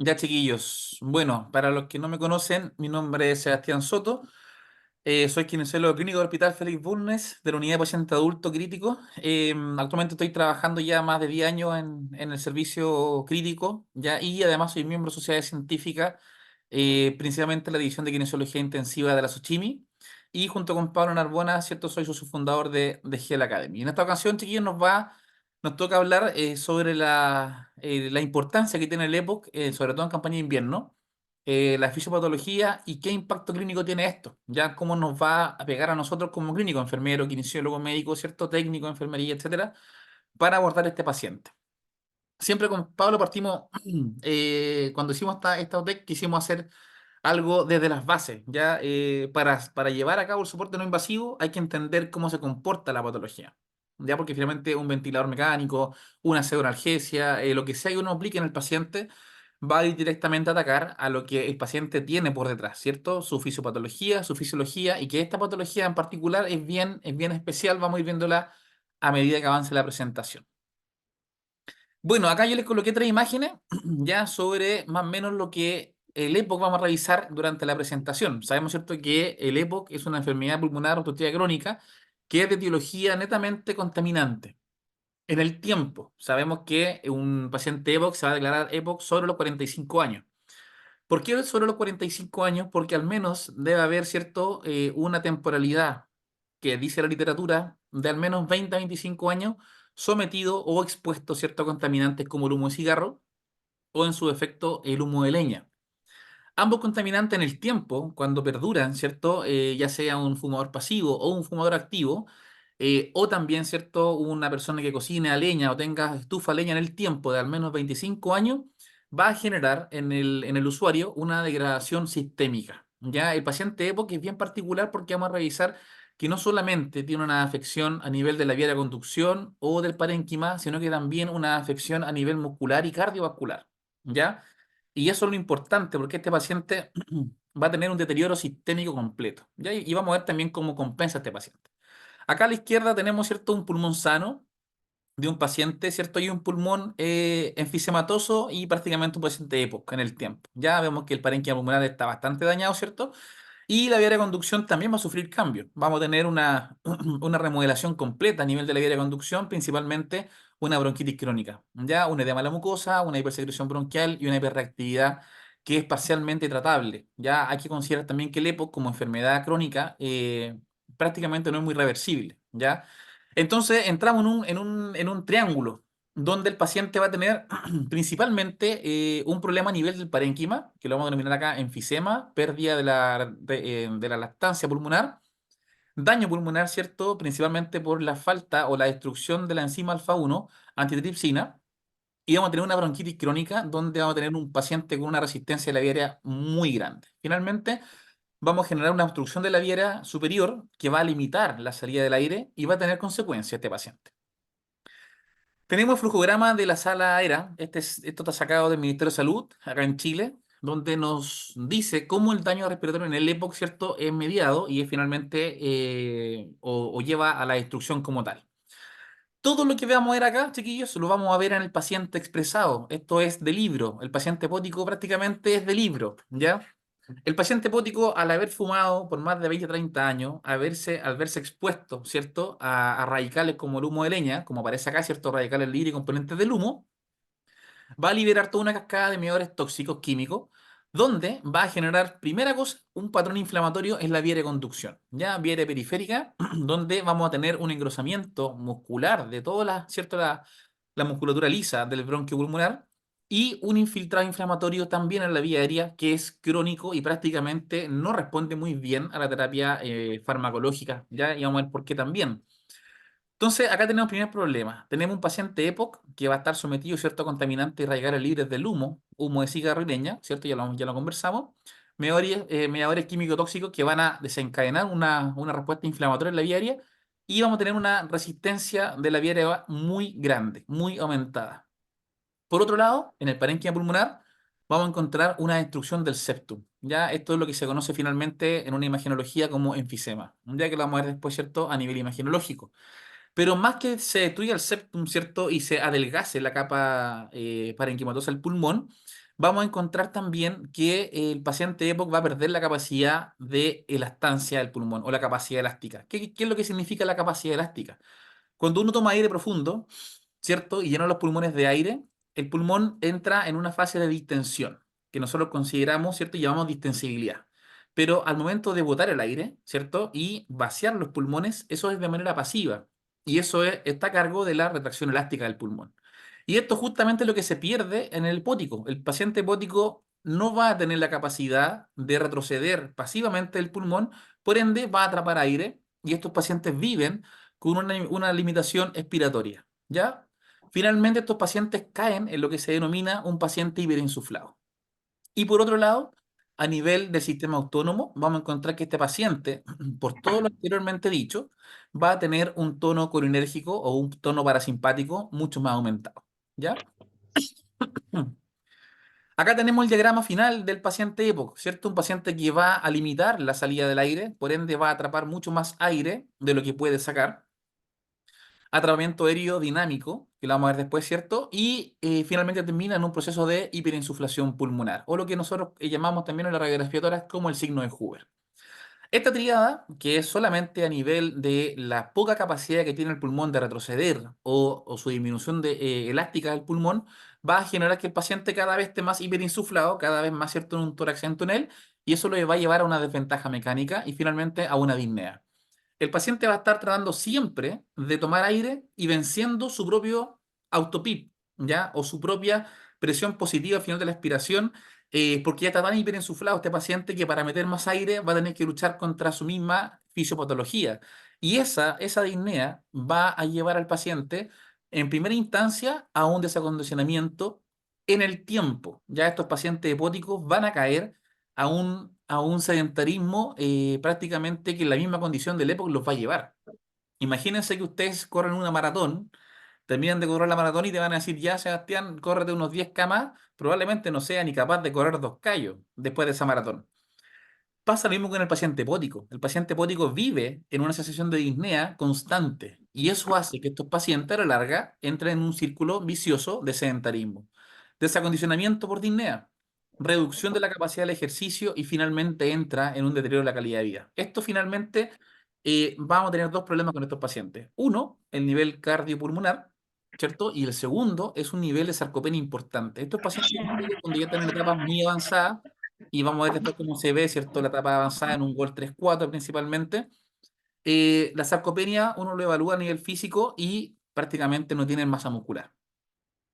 Ya, chiquillos. Bueno, para los que no me conocen, mi nombre es Sebastián Soto. Soy kinesiólogo clínico del Hospital Félix Bulnes de la Unidad de Paciente Adulto Crítico. Actualmente estoy trabajando ya más de 10 años en el servicio crítico, ya, y además soy miembro de sociedad científica, principalmente en la División de Kinesiología Intensiva de la SOCHIMI. Y junto con Pablo Narbona, ¿cierto? Soy socio fundador de GEL Academy. En esta ocasión, chiquillos, nos toca hablar sobre la importancia que tiene el EPOC, sobre todo en campaña de invierno, la fisiopatología y qué impacto clínico tiene esto, ya cómo nos va a pegar a nosotros como clínico, enfermero, kinesiólogo, médico, ¿cierto? Técnico, enfermería, etcétera, para abordar este paciente. Siempre con Pablo partimos, cuando hicimos esta OTEC, quisimos hacer algo desde las bases, ya para llevar a cabo el soporte no invasivo hay que entender cómo se comporta la patología, ya porque finalmente un ventilador mecánico, una pseudoanalgesia, lo que sea que uno aplique en el paciente va a ir directamente a atacar a lo que el paciente tiene por detrás, ¿cierto? Su fisiopatología, su fisiología, y que esta patología en particular es bien especial, vamos a ir viéndola a medida que avance la presentación. Bueno, acá yo les coloqué tres imágenes ya sobre más o menos lo que el EPOC vamos a revisar durante la presentación. Sabemos, ¿cierto?, que el EPOC es una enfermedad pulmonar obstructiva crónica que es de etiología netamente contaminante. En el tiempo, sabemos que un paciente EPOC se va a declarar EPOC sobre los 45 años. ¿Por qué sobre los 45 años? Porque al menos debe haber, ¿cierto?, una temporalidad que dice la literatura de al menos 20 a 25 años sometido o expuesto, ¿cierto?, a contaminantes como el humo de cigarro o en su efecto el humo de leña. Ambos contaminantes en el tiempo, cuando perduran, ¿cierto? Ya sea un fumador pasivo o un fumador activo, o también, ¿cierto? Una persona que cocine a leña o tenga estufa a leña en el tiempo de al menos 25 años, va a generar en el usuario una degradación sistémica. Ya el paciente EPOC es bien particular porque vamos a revisar que no solamente tiene una afección a nivel de la vía de conducción o del parénquima, sino que también una afección a nivel muscular y cardiovascular. ¿Ya? Y eso es lo importante, porque este paciente va a tener un deterioro sistémico completo. ¿Ya? Y vamos a ver también cómo compensa este paciente. Acá a la izquierda tenemos, ¿cierto?, un pulmón sano de un paciente, ¿cierto? Y un pulmón enfisematoso y prácticamente un paciente de época en el tiempo. Ya vemos que el parénquima pulmonar está bastante dañado, ¿cierto? Y la vía de conducción también va a sufrir cambios. Vamos a tener una remodelación completa a nivel de la vía de conducción, principalmente una bronquitis crónica, ya un edema de la mucosa, una hipersecreción bronquial y una hiperreactividad que es parcialmente tratable. Ya hay que considerar también que el EPOC como enfermedad crónica prácticamente no es muy reversible, ¿ya? Entonces entramos en un triángulo donde el paciente va a tener principalmente un problema a nivel del parénquima, que lo vamos a denominar acá enfisema, pérdida de la lactancia pulmonar, daño pulmonar, ¿cierto? Principalmente por la falta o la destrucción de la enzima alfa 1 antitripsina, y vamos a tener una bronquitis crónica donde vamos a tener un paciente con una resistencia de la vía aérea muy grande. Finalmente, vamos a generar una obstrucción de la vía aérea superior que va a limitar la salida del aire y va a tener consecuencias este paciente. Tenemos el flujograma de la sala aérea. Esto está sacado del Ministerio de Salud, acá en Chile, donde nos dice cómo el daño respiratorio en el EPOC, ¿cierto?, es mediado y es finalmente o lleva a la destrucción como tal. Todo lo que veamos ver acá, chiquillos, lo vamos a ver en el paciente expresado. Esto es de libro. El paciente hepático prácticamente es de libro, ¿ya? El paciente hepático, al haber fumado por más de 20 30 años, al verse expuesto, ¿cierto?, a radicales como el humo de leña, como aparece acá, ¿cierto?, radicales libres y componentes del humo, va a liberar toda una cascada de mediadores tóxicos químicos, donde va a generar, primera cosa, un patrón inflamatorio en la vía de conducción, ya vía aérea periférica, donde vamos a tener un engrosamiento muscular de toda ¿cierto?, la musculatura lisa del bronquio pulmonar y un infiltrado inflamatorio también en la vía aérea que es crónico y prácticamente no responde muy bien a la terapia farmacológica, ya, y vamos a ver por qué también. Entonces, acá tenemos el primer problema. Tenemos un paciente EPOC que va a estar sometido, ¿cierto?, a contaminantes radicales libres del humo de cigarro y leña, ¿cierto? Ya lo conversamos. Mediadores químicos tóxicos que van a desencadenar una respuesta inflamatoria en la vía aérea y vamos a tener una resistencia de la vía aérea muy grande, muy aumentada. Por otro lado, en el parénquima pulmonar vamos a encontrar una destrucción del septum. Ya esto es lo que se conoce finalmente en una imagenología como enfisema, ya que lo vamos a ver después, ¿cierto?, a nivel imagenológico. Pero más que se destruya el septum, ¿cierto? Y se adelgace la capa parenquimatosa del pulmón, vamos a encontrar también que el paciente EPOC va a perder la capacidad de elastancia del pulmón o la capacidad elástica. ¿Qué es lo que significa la capacidad elástica? Cuando uno toma aire profundo, ¿cierto? Y llena los pulmones de aire, el pulmón entra en una fase de distensión, que nosotros consideramos, ¿cierto? Y llamamos distensibilidad. Pero al momento de botar el aire, ¿cierto? Y vaciar los pulmones, eso es de manera pasiva. Y eso está a cargo de la retracción elástica del pulmón. Y esto justamente es lo que se pierde en el hipótico. El paciente hipótico no va a tener la capacidad de retroceder pasivamente el pulmón, por ende va a atrapar aire y estos pacientes viven con una limitación expiratoria, ¿ya? Finalmente, estos pacientes caen en lo que se denomina un paciente hiperinsuflado. Y por otro lado, a nivel del sistema autónomo, vamos a encontrar que este paciente, por todo lo anteriormente dicho, va a tener un tono colinérgico o un tono parasimpático mucho más aumentado, ¿ya? Acá tenemos el diagrama final del paciente EPOC, ¿cierto? Un paciente que va a limitar la salida del aire, por ende va a atrapar mucho más aire de lo que puede sacar. Atrapamiento aéreo dinámico, que lo vamos a ver después, ¿cierto? Y finalmente termina en un proceso de hiperinsuflación pulmonar, o lo que nosotros llamamos también en la radiografía tórax como el signo de Hoover. Esta triada, que es solamente a nivel de la poca capacidad que tiene el pulmón de retroceder o su disminución elástica del pulmón, va a generar que el paciente cada vez esté más hiperinsuflado, cada vez más cierto en un tórax en túnel, y eso lo va a llevar a una desventaja mecánica y finalmente a una disnea. El paciente va a estar tratando siempre de tomar aire y venciendo su propio autopip, ¿ya? O su propia presión positiva al final de la expiración, porque ya está tan hiperinsuflado este paciente que para meter más aire va a tener que luchar contra su misma fisiopatología. Y esa disnea va a llevar al paciente, en primera instancia, a un desacondicionamiento en el tiempo. Ya estos pacientes hepóticos van a caer a un sedentarismo prácticamente que la misma condición del época los va a llevar. Imagínense que ustedes corren una maratón, terminan de correr la maratón y te van a decir, ya Sebastián, córrete unos 10K más, probablemente no sea ni capaz de correr 2 callos después de esa maratón. Pasa lo mismo con el paciente hepático. El paciente hepático vive en una sensación de disnea constante y eso hace que estos pacientes a la larga entren en un círculo vicioso de sedentarismo. Desacondicionamiento por disnea, reducción de la capacidad del ejercicio y finalmente entra en un deterioro de la calidad de vida. Esto finalmente vamos a tener dos problemas con estos pacientes. Uno, el nivel cardiopulmonar, ¿cierto? Y el segundo es un nivel de sarcopenia importante. Estos pacientes cuando ya están en etapas muy avanzadas, y vamos a ver después cómo se ve, ¿cierto? La etapa avanzada en un Gol 3-4 principalmente. La sarcopenia uno lo evalúa a nivel físico y prácticamente no tienen masa muscular.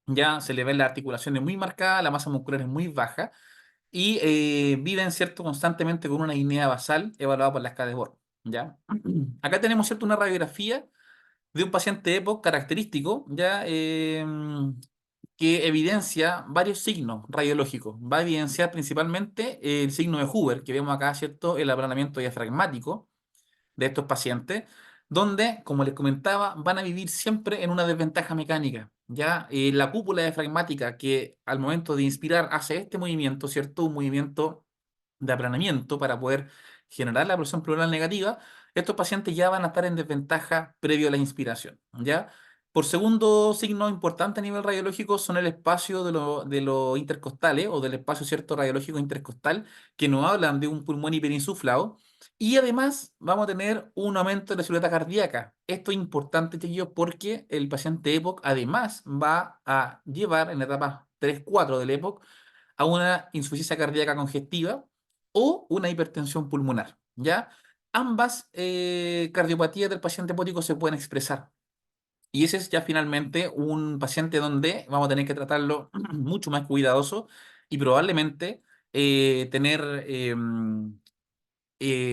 Ya se le ven las articulaciones muy marcadas, la masa muscular es muy baja y viven, ¿cierto? Constantemente con una disnea basal evaluada por la escala de Born. ¿Ya? Acá tenemos, ¿cierto? Una radiografía de un paciente EPOC característico, ¿ya? Que evidencia varios signos radiológicos. Va a evidenciar principalmente el signo de Hoover, que vemos acá, ¿cierto? El aplanamiento diafragmático de estos pacientes, donde, como les comentaba, van a vivir siempre en una desventaja mecánica. Ya la cúpula diafragmática que al momento de inspirar hace este movimiento, ¿cierto? Un movimiento de aplanamiento para poder generar la presión pleural negativa, estos pacientes ya van a estar en desventaja previo a la inspiración, ¿ya? Por segundo signo importante a nivel radiológico son el espacio de lo intercostales o del espacio cierto radiológico intercostal, que nos hablan de un pulmón hiperinsuflado, y además vamos a tener un aumento de la silueta cardíaca. Esto es importante, chiquillos, porque el paciente EPOC además va a llevar en la etapa 3-4 del EPOC a una insuficiencia cardíaca congestiva o una hipertensión pulmonar, ¿ya? Ambas cardiopatías del paciente hepático se pueden expresar. Y ese es ya finalmente un paciente donde vamos a tener que tratarlo mucho más cuidadoso y probablemente tener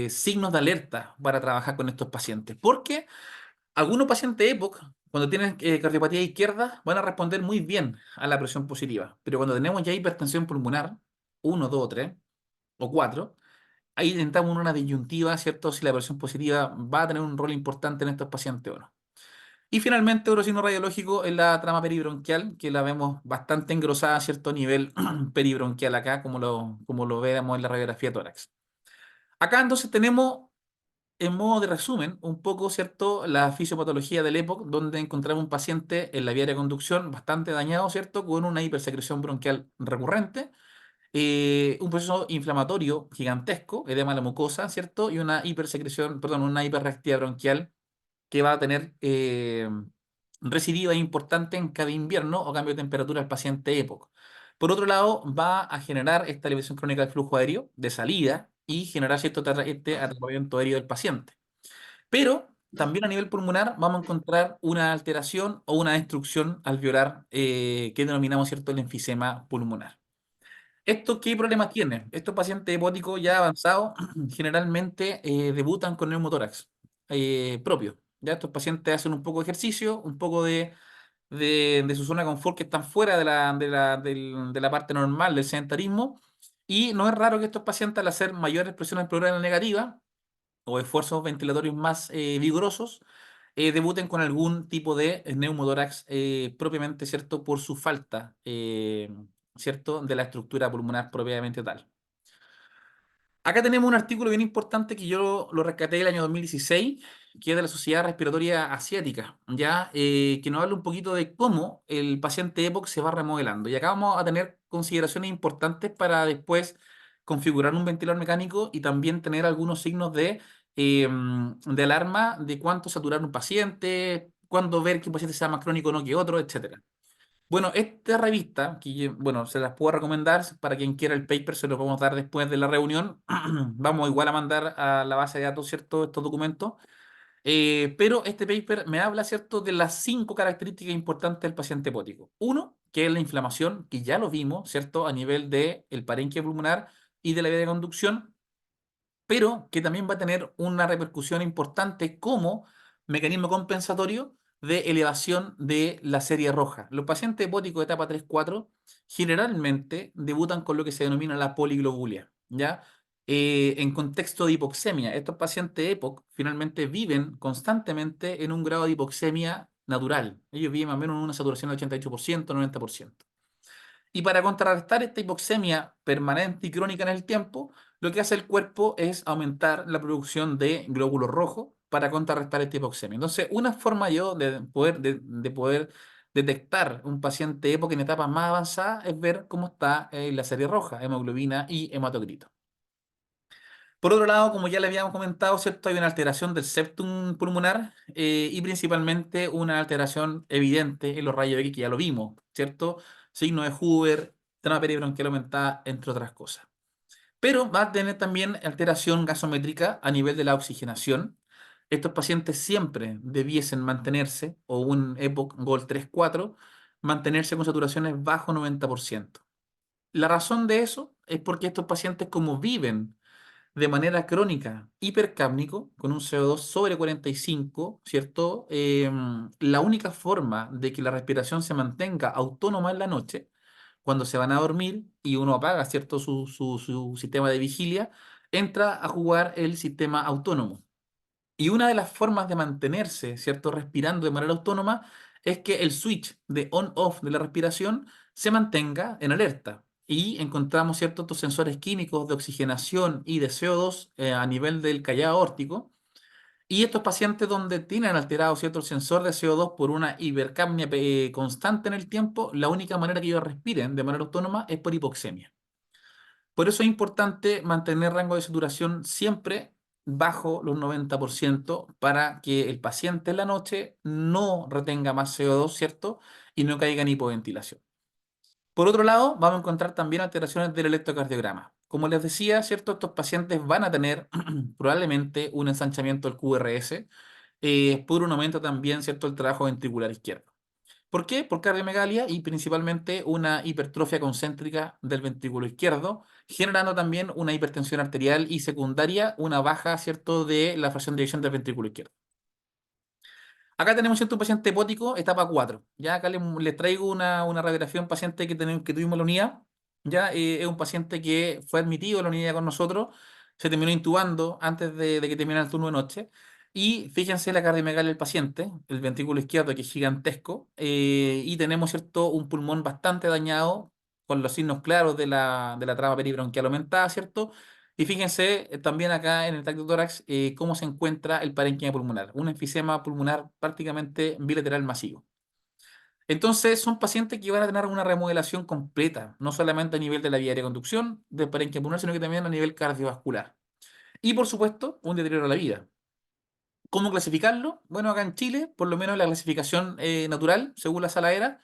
signos de alerta para trabajar con estos pacientes. Porque algunos pacientes EPOC, cuando tienen cardiopatía izquierda, van a responder muy bien a la presión positiva. Pero cuando tenemos ya hipertensión pulmonar, 1, 2, 3 o 4, ahí intentamos una disyuntiva, ¿cierto? Si la presión positiva va a tener un rol importante en estos pacientes o no. Y finalmente, otro signo radiológico es la trama peribronquial, que la vemos bastante engrosada a cierto nivel peribronquial acá, como lo vemos en la radiografía tórax. Acá entonces tenemos en modo de resumen, un poco, ¿cierto? La fisiopatología del EPOC, donde encontramos un paciente en la vía de conducción bastante dañado, ¿cierto? Con una hipersecreción bronquial recurrente, un proceso inflamatorio gigantesco, edema de la mucosa, ¿cierto? Y una hipersecreción, perdón, una hiperreactividad bronquial que va a tener recidiva importante en cada invierno o cambio de temperatura al paciente EPOC. Por otro lado, va a generar esta elevación crónica del flujo aéreo de salida y generar cierto este atrapamiento aéreo del paciente. Pero también a nivel pulmonar vamos a encontrar una alteración o una destrucción alveolar que denominamos cierto el enfisema pulmonar. ¿Esto qué problema tiene? Estos pacientes hepáticos ya avanzados generalmente debutan con neumotórax propio. Ya estos pacientes hacen un poco de ejercicio, un poco de su zona de confort que están fuera de la parte normal del sedentarismo. Y no es raro que estos pacientes al hacer mayores presiones pleurales negativas o esfuerzos ventilatorios más vigorosos, debuten con algún tipo de neumotórax propiamente, ¿cierto? Por su falta, ¿cierto? De la estructura pulmonar propiamente tal. Acá tenemos un artículo bien importante que yo lo rescaté el año 2016, que es de la Sociedad Respiratoria Asiática, ¿ya? Que nos habla un poquito de cómo el paciente EPOC se va remodelando. Y acá vamos a tener consideraciones importantes para después configurar un ventilador mecánico y también tener algunos signos de alarma de cuánto saturar un paciente, cuándo ver que un paciente sea más crónico o no que otro, etcétera. Bueno, esta revista, bueno, se las puedo recomendar para quien quiera el paper, se lo vamos a dar después de la reunión. Vamos igual a mandar a la base de datos, ¿cierto? Estos documentos. Pero este paper me habla, ¿cierto? De las 5 características importantes del paciente hepático. Uno, que es la inflamación, que ya lo vimos, ¿cierto? A nivel del parénquima pulmonar y de la vía de conducción, pero que también va a tener una repercusión importante como mecanismo compensatorio de elevación de la serie roja. Los pacientes hepáticos de etapa 3-4 generalmente debutan con lo que se denomina la poliglobulia, ¿ya? En contexto de hipoxemia. Estos pacientes EPOC finalmente viven constantemente en un grado de hipoxemia natural. Ellos viven más o menos en una saturación del 88%, 90%. Y para contrarrestar esta hipoxemia permanente y crónica en el tiempo, lo que hace el cuerpo es aumentar la producción de glóbulos rojos para contrarrestar esta hipoxemia. Entonces, una forma yo de poder detectar un paciente EPOC en etapas más avanzadas es ver cómo está la serie roja, hemoglobina y hematocrito. Por otro lado, como ya le habíamos comentado, ¿cierto? Hay una alteración del septum pulmonar y principalmente una alteración evidente en los rayos X, que ya lo vimos, ¿cierto? Signo de Hoover, trama peribronquial aumentada, entre otras cosas. Pero va a tener también alteración gasométrica a nivel de la oxigenación. Estos pacientes siempre debiesen mantenerse, o un EPOC GOL 3-4, mantenerse con saturaciones bajo 90%. La razón de eso es porque estos pacientes, como viven de manera crónica hipercápnico, con un CO2 sobre 45, ¿cierto? La única forma de que la respiración se mantenga autónoma en la noche, cuando se van a dormir y uno apaga, ¿cierto? Su sistema de vigilia, entra a jugar el sistema autónomo. Y una de las formas de mantenerse, ¿cierto? Respirando de manera autónoma es que el switch de on-off de la respiración se mantenga en alerta. Y encontramos, ¿cierto? Estos sensores químicos de oxigenación y de CO2 a nivel del callado aórtico. Y estos pacientes donde tienen alterado, ¿cierto? El sensor de CO2 por una hipercapnia constante en el tiempo, la única manera que ellos respiren de manera autónoma es por hipoxemia. Por eso es importante mantener rango de saturación siempre bajo los 90% para que el paciente en la noche no retenga más CO2, ¿cierto? Y no caiga en hipoventilación. Por otro lado, vamos a encontrar también alteraciones del electrocardiograma. Como les decía, ¿cierto? Estos pacientes van a tener probablemente un ensanchamiento del QRS por un aumento también, ¿cierto?, del trabajo ventricular izquierdo. ¿Por qué? Por cardiomegalia y principalmente una hipertrofia concéntrica del ventrículo izquierdo, generando también una hipertensión arterial y secundaria, una baja, ¿cierto?, de la fracción de eyección del ventrículo izquierdo. Acá tenemos, ¿cierto?, un paciente hepático, etapa 4. Ya acá les traigo una radiografía de un paciente que tuvimos en la unidad. Ya es un paciente que fue admitido a la unidad con nosotros, se terminó intubando antes de que terminara el turno de noche. Y fíjense la cardiomegalia del paciente, el ventrículo izquierdo que es gigantesco, y tenemos, ¿cierto?, un pulmón bastante dañado, con los signos claros de la trama peribronquial aumentada, ¿cierto? Y fíjense también acá en el TAC de tórax cómo se encuentra el parénquima pulmonar, un enfisema pulmonar prácticamente bilateral masivo. Entonces, son pacientes que van a tener una remodelación completa, no solamente a nivel de la vía de conducción del parénquima pulmonar, sino que también a nivel cardiovascular. Y por supuesto, un deterioro de la vida. ¿Cómo clasificarlo? Bueno, acá en Chile, por lo menos la clasificación natural, según la sala ERA,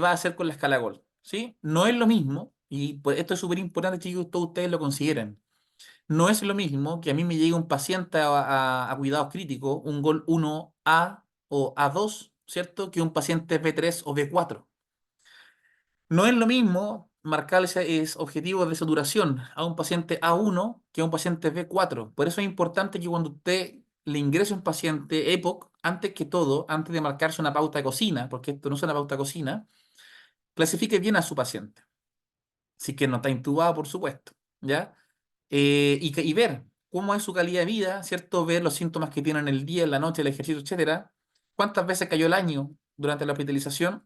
va a ser con la escala GOL, ¿sí? No es lo mismo, y pues esto es súper importante, chicos, que todos ustedes lo consideren. No es lo mismo que a mí me llegue un paciente a cuidados críticos, un GOL 1A o A2, ¿cierto? Que un paciente B3 o B4. No es lo mismo marcarle objetivos de saturación a un paciente A1 que a un paciente B4. Por eso es importante que cuando usted le ingrese a un paciente EPOC, antes que todo, antes de marcarse una pauta de cocina, porque esto no es una pauta de cocina, clasifique bien a su paciente. Si que no está intubado, por supuesto, ¿ya? Y ver cómo es su calidad de vida, ¿cierto? Ver los síntomas que tienen el día, en la noche, el ejercicio, etcétera. Cuántas veces cayó el año durante la hospitalización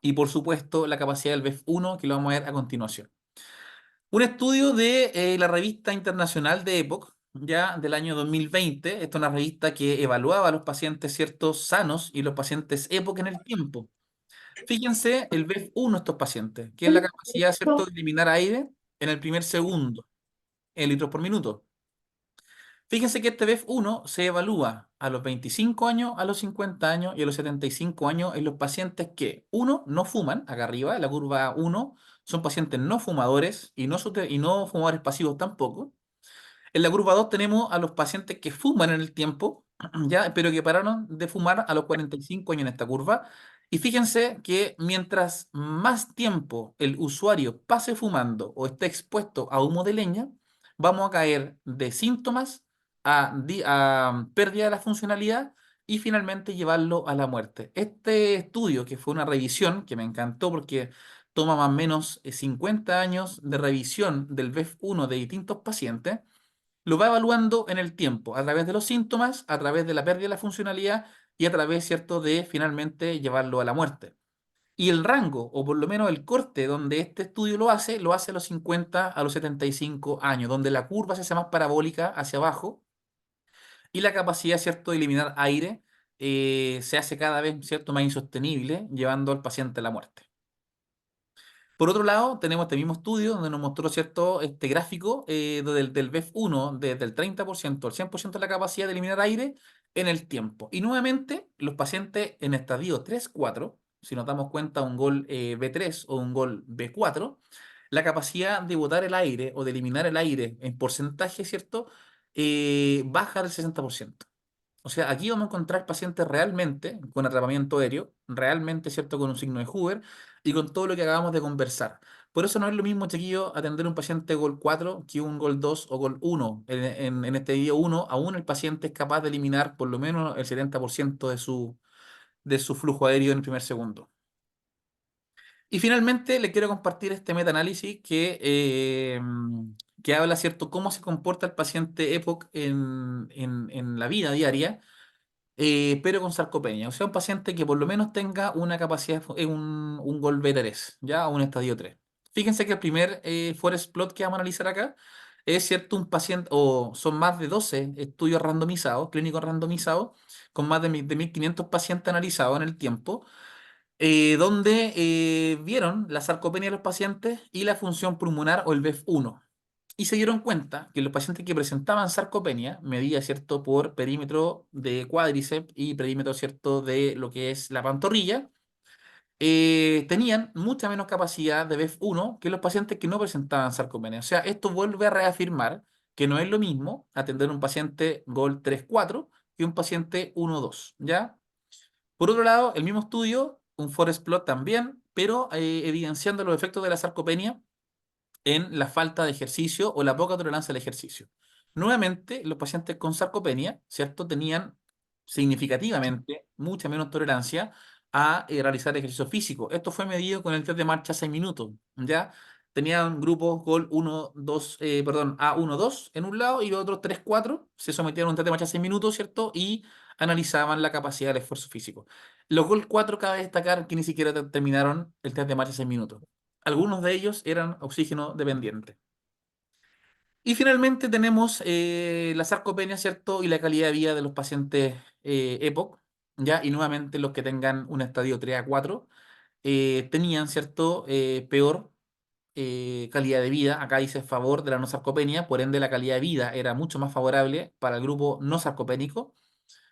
y, por supuesto, la capacidad del BEF1, que lo vamos a ver a continuación. Un estudio de la revista internacional de EPOC, ya del año 2020. Esta es una revista que evaluaba a los pacientes ciertos sanos y los pacientes EPOC en el tiempo. Fíjense el BEF1 de estos pacientes, que es la capacidad, ¿cierto?, de eliminar aire en el primer segundo, en litros por minuto. Fíjense que este BEF1 se evalúa a los 25 años, a los 50 años y a los 75 años en los pacientes que, uno, no fuman, acá arriba, en la curva uno son pacientes no fumadores y no fumadores pasivos tampoco. En la curva 2 tenemos a los pacientes que fuman en el tiempo, ya, pero que pararon de fumar a los 45 años en esta curva. Y fíjense que mientras más tiempo el usuario pase fumando o esté expuesto a humo de leña, vamos a caer de síntomas a pérdida de la funcionalidad y finalmente llevarlo a la muerte. Este estudio, que fue una revisión que me encantó porque toma más o menos 50 años de revisión del BEF1 de distintos pacientes, lo va evaluando en el tiempo, a través de los síntomas, a través de la pérdida de la funcionalidad y a través, ¿cierto?, de finalmente llevarlo a la muerte. Y el rango, o por lo menos el corte donde este estudio lo hace a los 50 a los 75 años, donde la curva se hace más parabólica hacia abajo y la capacidad, ¿cierto?, de eliminar aire se hace cada vez, ¿cierto?, más insostenible, llevando al paciente a la muerte. Por otro lado, tenemos este mismo estudio donde nos mostró, ¿cierto?, este gráfico del BEF1, desde el 30% al 100% de la capacidad de eliminar aire en el tiempo. Y nuevamente, los pacientes en estadio 3-4, si nos damos cuenta, un gol B3 o un gol B4, la capacidad de botar el aire o de eliminar el aire en porcentaje, ¿cierto?, baja del 60%. O sea, aquí vamos a encontrar pacientes realmente con atrapamiento aéreo, realmente, ¿cierto?, con un signo de Hoover y con todo lo que acabamos de conversar. Por eso no es lo mismo, chiquillo, atender un paciente Gol 4 que un Gol 2 o Gol 1. En este día 1, aún el paciente es capaz de eliminar por lo menos el 70% de su flujo aéreo en el primer segundo. Y finalmente le quiero compartir este metaanálisis que habla, ¿cierto?, cómo se comporta el paciente EPOC en la vida diaria, pero con sarcopenia. O sea, un paciente que por lo menos tenga una capacidad, un gol B3, ¿ya? O un estadio 3. Fíjense que el primer forest plot que vamos a analizar acá es, ¿cierto?, un paciente, o son más de 12 estudios randomizados, clínicos randomizados, con más de 1.500 pacientes analizados en el tiempo, donde vieron la sarcopenia de los pacientes y la función pulmonar o el BEF1. Y se dieron cuenta que los pacientes que presentaban sarcopenia, medida, ¿cierto?, por perímetro de cuádriceps y perímetro, ¿cierto?, de lo que es la pantorrilla, tenían mucha menos capacidad de BEF1 que los pacientes que no presentaban sarcopenia. O sea, esto vuelve a reafirmar que no es lo mismo atender a un paciente GOL 3-4 que un paciente 1-2, ¿ya? Por otro lado, el mismo estudio, un forest plot también, pero evidenciando los efectos de la sarcopenia en la falta de ejercicio o la poca tolerancia al ejercicio. Nuevamente, los pacientes con sarcopenia, ¿cierto?, tenían significativamente mucha menos tolerancia a realizar ejercicio físico. Esto fue medido con el test de marcha 6 minutos, ¿ya? Tenían grupos GOL 1, 2, perdón, A1, 2 en un lado y los otros 3, 4 se sometían a un test de marcha 6 minutos, ¿cierto? Y analizaban la capacidad del esfuerzo físico. Los GOL 4 cabe destacar que ni siquiera terminaron el test de marcha 6 minutos. Algunos de ellos eran oxígeno dependientes. Y finalmente tenemos la sarcopenia, ¿cierto? Y la calidad de vida de los pacientes EPOC, ¿ya? Y nuevamente los que tengan un estadio 3 a 4 tenían, ¿cierto? Peor calidad de vida. Acá dice favor de la no sarcopenia, por ende la calidad de vida era mucho más favorable para el grupo no sarcopénico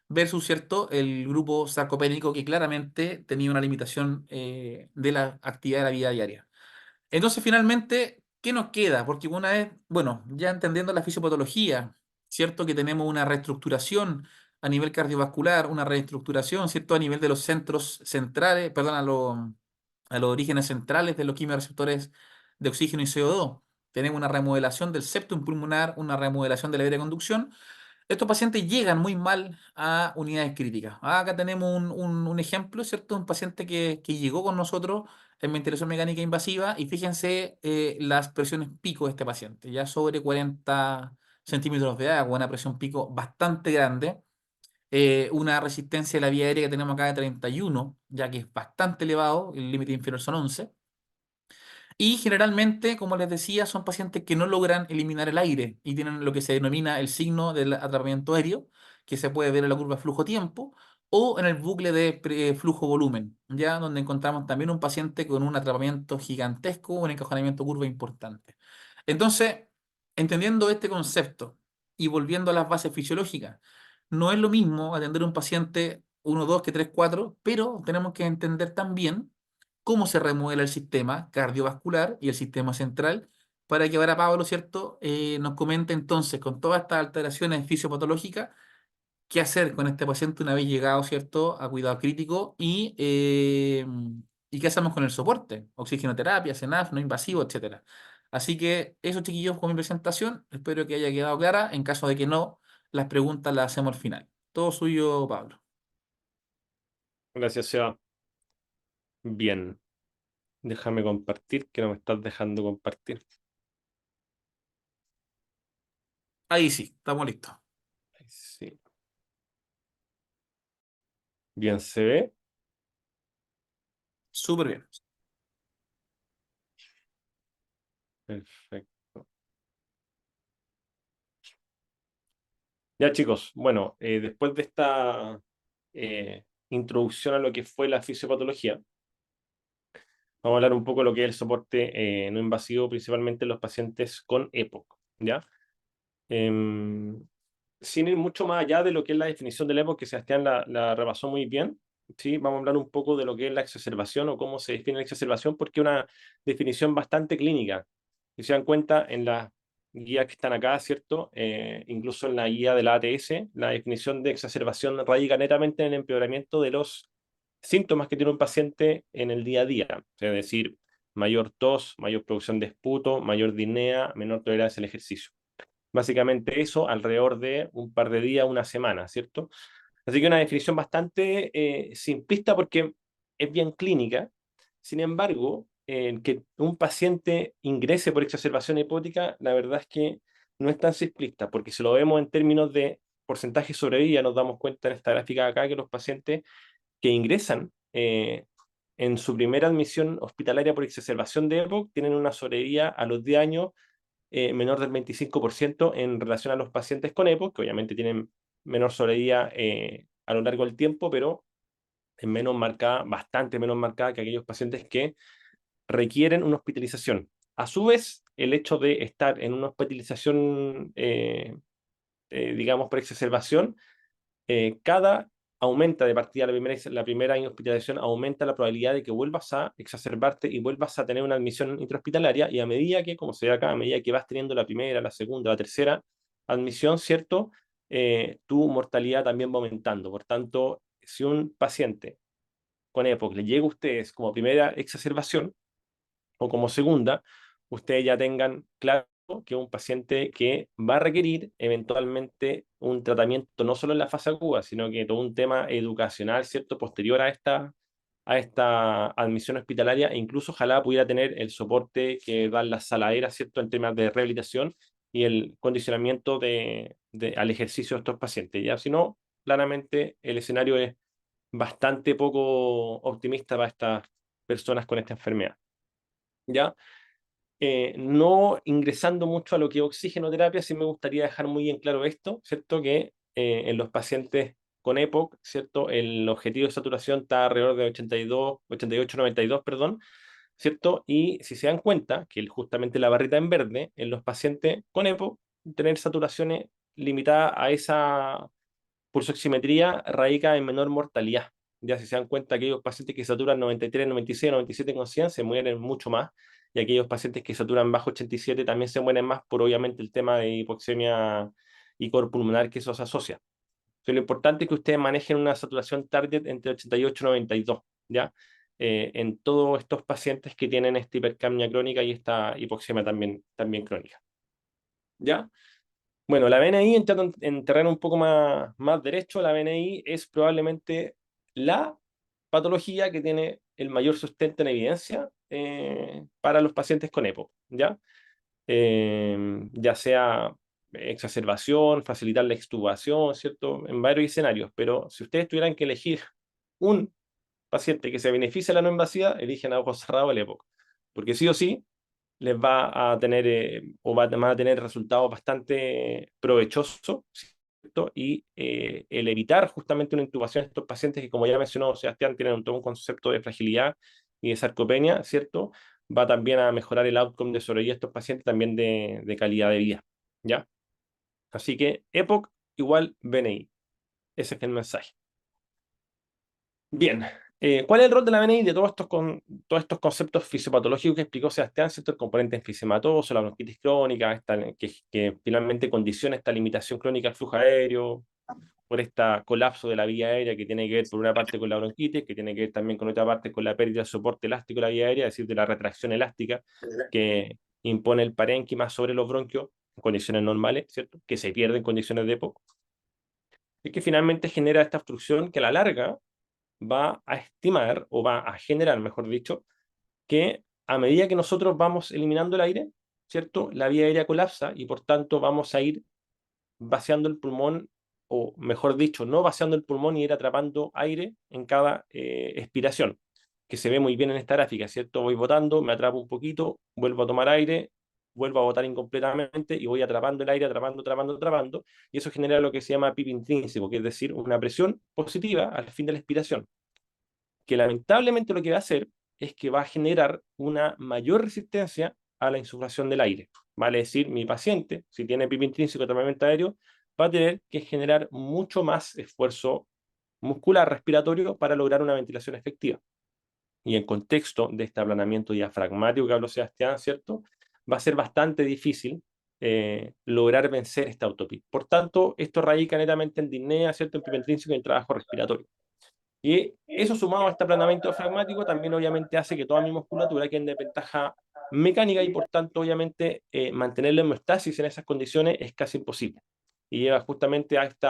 versus, ¿cierto? El grupo sarcopénico que claramente tenía una limitación de la actividad de la vida diaria. Entonces, finalmente, ¿qué nos queda? Porque una vez, bueno, ya entendiendo la fisiopatología, ¿cierto? Que tenemos una reestructuración a nivel cardiovascular, una reestructuración, ¿cierto? A nivel de los centros centrales, perdón, a los orígenes centrales de los quimiorreceptores de oxígeno y CO2. Tenemos una remodelación del septum pulmonar, una remodelación de la vía de conducción. Estos pacientes llegan muy mal a unidades críticas. Acá tenemos un ejemplo, ¿cierto? Un paciente que llegó con nosotros en ventilación mecánica invasiva y fíjense las presiones pico de este paciente, ya sobre 40 centímetros de agua, una presión pico bastante grande, una resistencia de la vía aérea que tenemos acá de 31, ya que es bastante elevado, el límite inferior son 11. Y generalmente, como les decía, son pacientes que no logran eliminar el aire y tienen lo que se denomina el signo del atrapamiento aéreo, que se puede ver en la curva flujo-tiempo o en el bucle de flujo-volumen, ya donde encontramos también un paciente con un atrapamiento gigantesco, un encajonamiento curva importante. Entonces, entendiendo este concepto y volviendo a las bases fisiológicas, no es lo mismo atender a un paciente 1, 2 que 3, 4, pero tenemos que entender también cómo se remueve el sistema cardiovascular y el sistema central, para que ahora Pablo, ¿cierto?, nos comente entonces, con todas estas alteraciones fisiopatológicas, qué hacer con este paciente una vez llegado, ¿cierto?, a cuidado crítico y qué hacemos con el soporte, oxigenoterapia, CENAF, no invasivo, etcétera. Así que eso, chiquillos, con mi presentación, espero que haya quedado clara. En caso de que no, las preguntas las hacemos al final. Todo suyo, Pablo. Gracias, Seba. Bien, déjame compartir, que no me estás dejando compartir. Ahí sí, estamos listos. Sí. Bien, se ve. Súper bien. Perfecto. Ya, chicos, bueno, después de esta introducción a lo que fue la fisiopatología, vamos a hablar un poco de lo que es el soporte no invasivo, principalmente en los pacientes con EPOC, ¿ya? Em, Sin ir mucho más allá de lo que es la definición del EPOC, que Sebastián la repasó muy bien, ¿sí? Vamos a hablar un poco de lo que es la exacerbación o cómo se define la exacerbación, porque es una definición bastante clínica. Si se dan cuenta, en las guías que están acá, ¿cierto? Incluso en la guía de la ATS, la definición de exacerbación radica netamente en el empeoramiento de los síntomas que tiene un paciente en el día a día, o sea, es decir, mayor tos, mayor producción de esputo, mayor disnea, menor tolerancia al ejercicio. Básicamente eso alrededor de un par de días, una semana, ¿cierto? Así que una definición bastante simplista porque es bien clínica. Sin embargo, que un paciente ingrese por exacerbación hipótica, la verdad es que no es tan simplista, porque si lo vemos en términos de porcentaje de sobrevida, nos damos cuenta en esta gráfica de acá que los pacientes que ingresan en su primera admisión hospitalaria por exacerbación de EPOC tienen una sobrevida a los 10 años menor del 25% en relación a los pacientes con EPOC, que obviamente tienen menor sobrevida a lo largo del tiempo, pero es menos marcada, bastante menos marcada que aquellos pacientes que requieren una hospitalización. A su vez, el hecho de estar en una hospitalización, digamos, por exacerbación, cada aumenta de partida la primera hospitalización, aumenta la probabilidad de que vuelvas a exacerbarte y vuelvas a tener una admisión intrahospitalaria, y a medida que, como se ve acá, a medida que vas teniendo la primera, la segunda, la tercera admisión, ¿cierto? Tu mortalidad también va aumentando. Por tanto, si un paciente con EPOC le llega a ustedes como primera exacerbación, o como segunda, ustedes ya tengan claro que es un paciente que va a requerir eventualmente un tratamiento no solo en la fase aguda, sino que todo un tema educacional, ¿cierto? Posterior a esta admisión hospitalaria, e incluso ojalá pudiera tener el soporte que dan las saladeras, ¿cierto? En temas de rehabilitación y el condicionamiento al ejercicio de estos pacientes. Ya, si no, claramente el escenario es bastante poco optimista para estas personas con esta enfermedad. ¿Ya? no ingresando mucho a lo que es oxigenoterapia, sí me gustaría dejar muy en claro esto, ¿cierto? Que en los pacientes con EPOC, ¿cierto? El objetivo de saturación está alrededor de 82, 88, 92, perdón, ¿cierto? Y si se dan cuenta que justamente la barrita en verde en los pacientes con EPOC, tener saturaciones limitadas a esa pulsoximetría radica en menor mortalidad. Ya si se dan cuenta, aquellos pacientes que saturan 93, 96, 97 con 100 se mueren mucho más, y aquellos pacientes que saturan bajo 87 también se mueren más por obviamente el tema de hipoxemia y cor pulmonar que eso se asocia. Entonces, lo importante es que ustedes manejen una saturación target entre 88 y 92, ¿ya? En todos estos pacientes que tienen esta hipercapnia crónica y esta hipoxemia también crónica, ¿ya? Bueno, la BNI, entrando en terreno un poco más derecho, la BNI es probablemente la patología que tiene el mayor sustento en evidencia para los pacientes con EPO, ¿ya? Ya sea exacerbación, facilitar la extubación, ¿cierto? En varios escenarios, pero si ustedes tuvieran que elegir un paciente que se beneficie de la no invasiva, eligen a ojos cerrados el EPOC, porque sí o sí les va a tener van a tener resultados bastante provechosos, ¿cierto? Y el evitar justamente una intubación de estos pacientes que, como ya mencionó Sebastián, tienen todo un concepto de fragilidad y de sarcopenia, ¿cierto? Va también a mejorar el outcome de sobrevida de estos pacientes, también de calidad de vida, ¿ya? Así que EPOC igual BNI. Ese es el mensaje. Bien, ¿cuál es el rol de la BNI de todos estos conceptos fisiopatológicos que explicó Sebastián? ¿Cierto? El componente enfisematoso, la bronquitis crónica, que finalmente condiciona esta limitación crónica al flujo aéreo, por este colapso de la vía aérea que tiene que ver por una parte con la bronquitis, que tiene que ver también con otra parte con la pérdida de soporte elástico de la vía aérea, es decir, de la retracción elástica que impone el parénquima sobre los bronquios en condiciones normales, ¿cierto? Que se pierde en condiciones de EPOC, y que finalmente genera esta obstrucción que a la larga va a estimar, o va a generar, mejor dicho, que a medida que nosotros vamos eliminando el aire, ¿cierto? La vía aérea colapsa y por tanto vamos a ir vaciando el pulmón, o mejor dicho, no vaciando el pulmón y ir atrapando aire en cada expiración, que se ve muy bien en esta gráfica, ¿cierto? Voy botando, me atrapo un poquito, vuelvo a tomar aire, vuelvo a botar incompletamente y voy atrapando el aire, atrapando, atrapando, atrapando, y eso genera lo que se llama PIB intrínseco, que es decir, una presión positiva al fin de la expiración, que lamentablemente lo que va a hacer es que va a generar una mayor resistencia a la insuflación del aire. Vale decir, mi paciente, si tiene PIB intrínseco de tratamiento aéreo, va a tener que generar mucho más esfuerzo muscular respiratorio para lograr una ventilación efectiva. Y en contexto de este aplanamiento diafragmático que habló Sebastián, ¿cierto? Va a ser bastante difícil lograr vencer esta autopista. Por tanto, esto radica netamente en disnea, ¿cierto? En PIB intrínseco y en trabajo respiratorio. Y eso sumado a este aplanamiento diafragmático también obviamente hace que toda mi musculatura quede en desventaja mecánica y por tanto obviamente mantener la homeostasis en esas condiciones es casi imposible. Y lleva justamente a este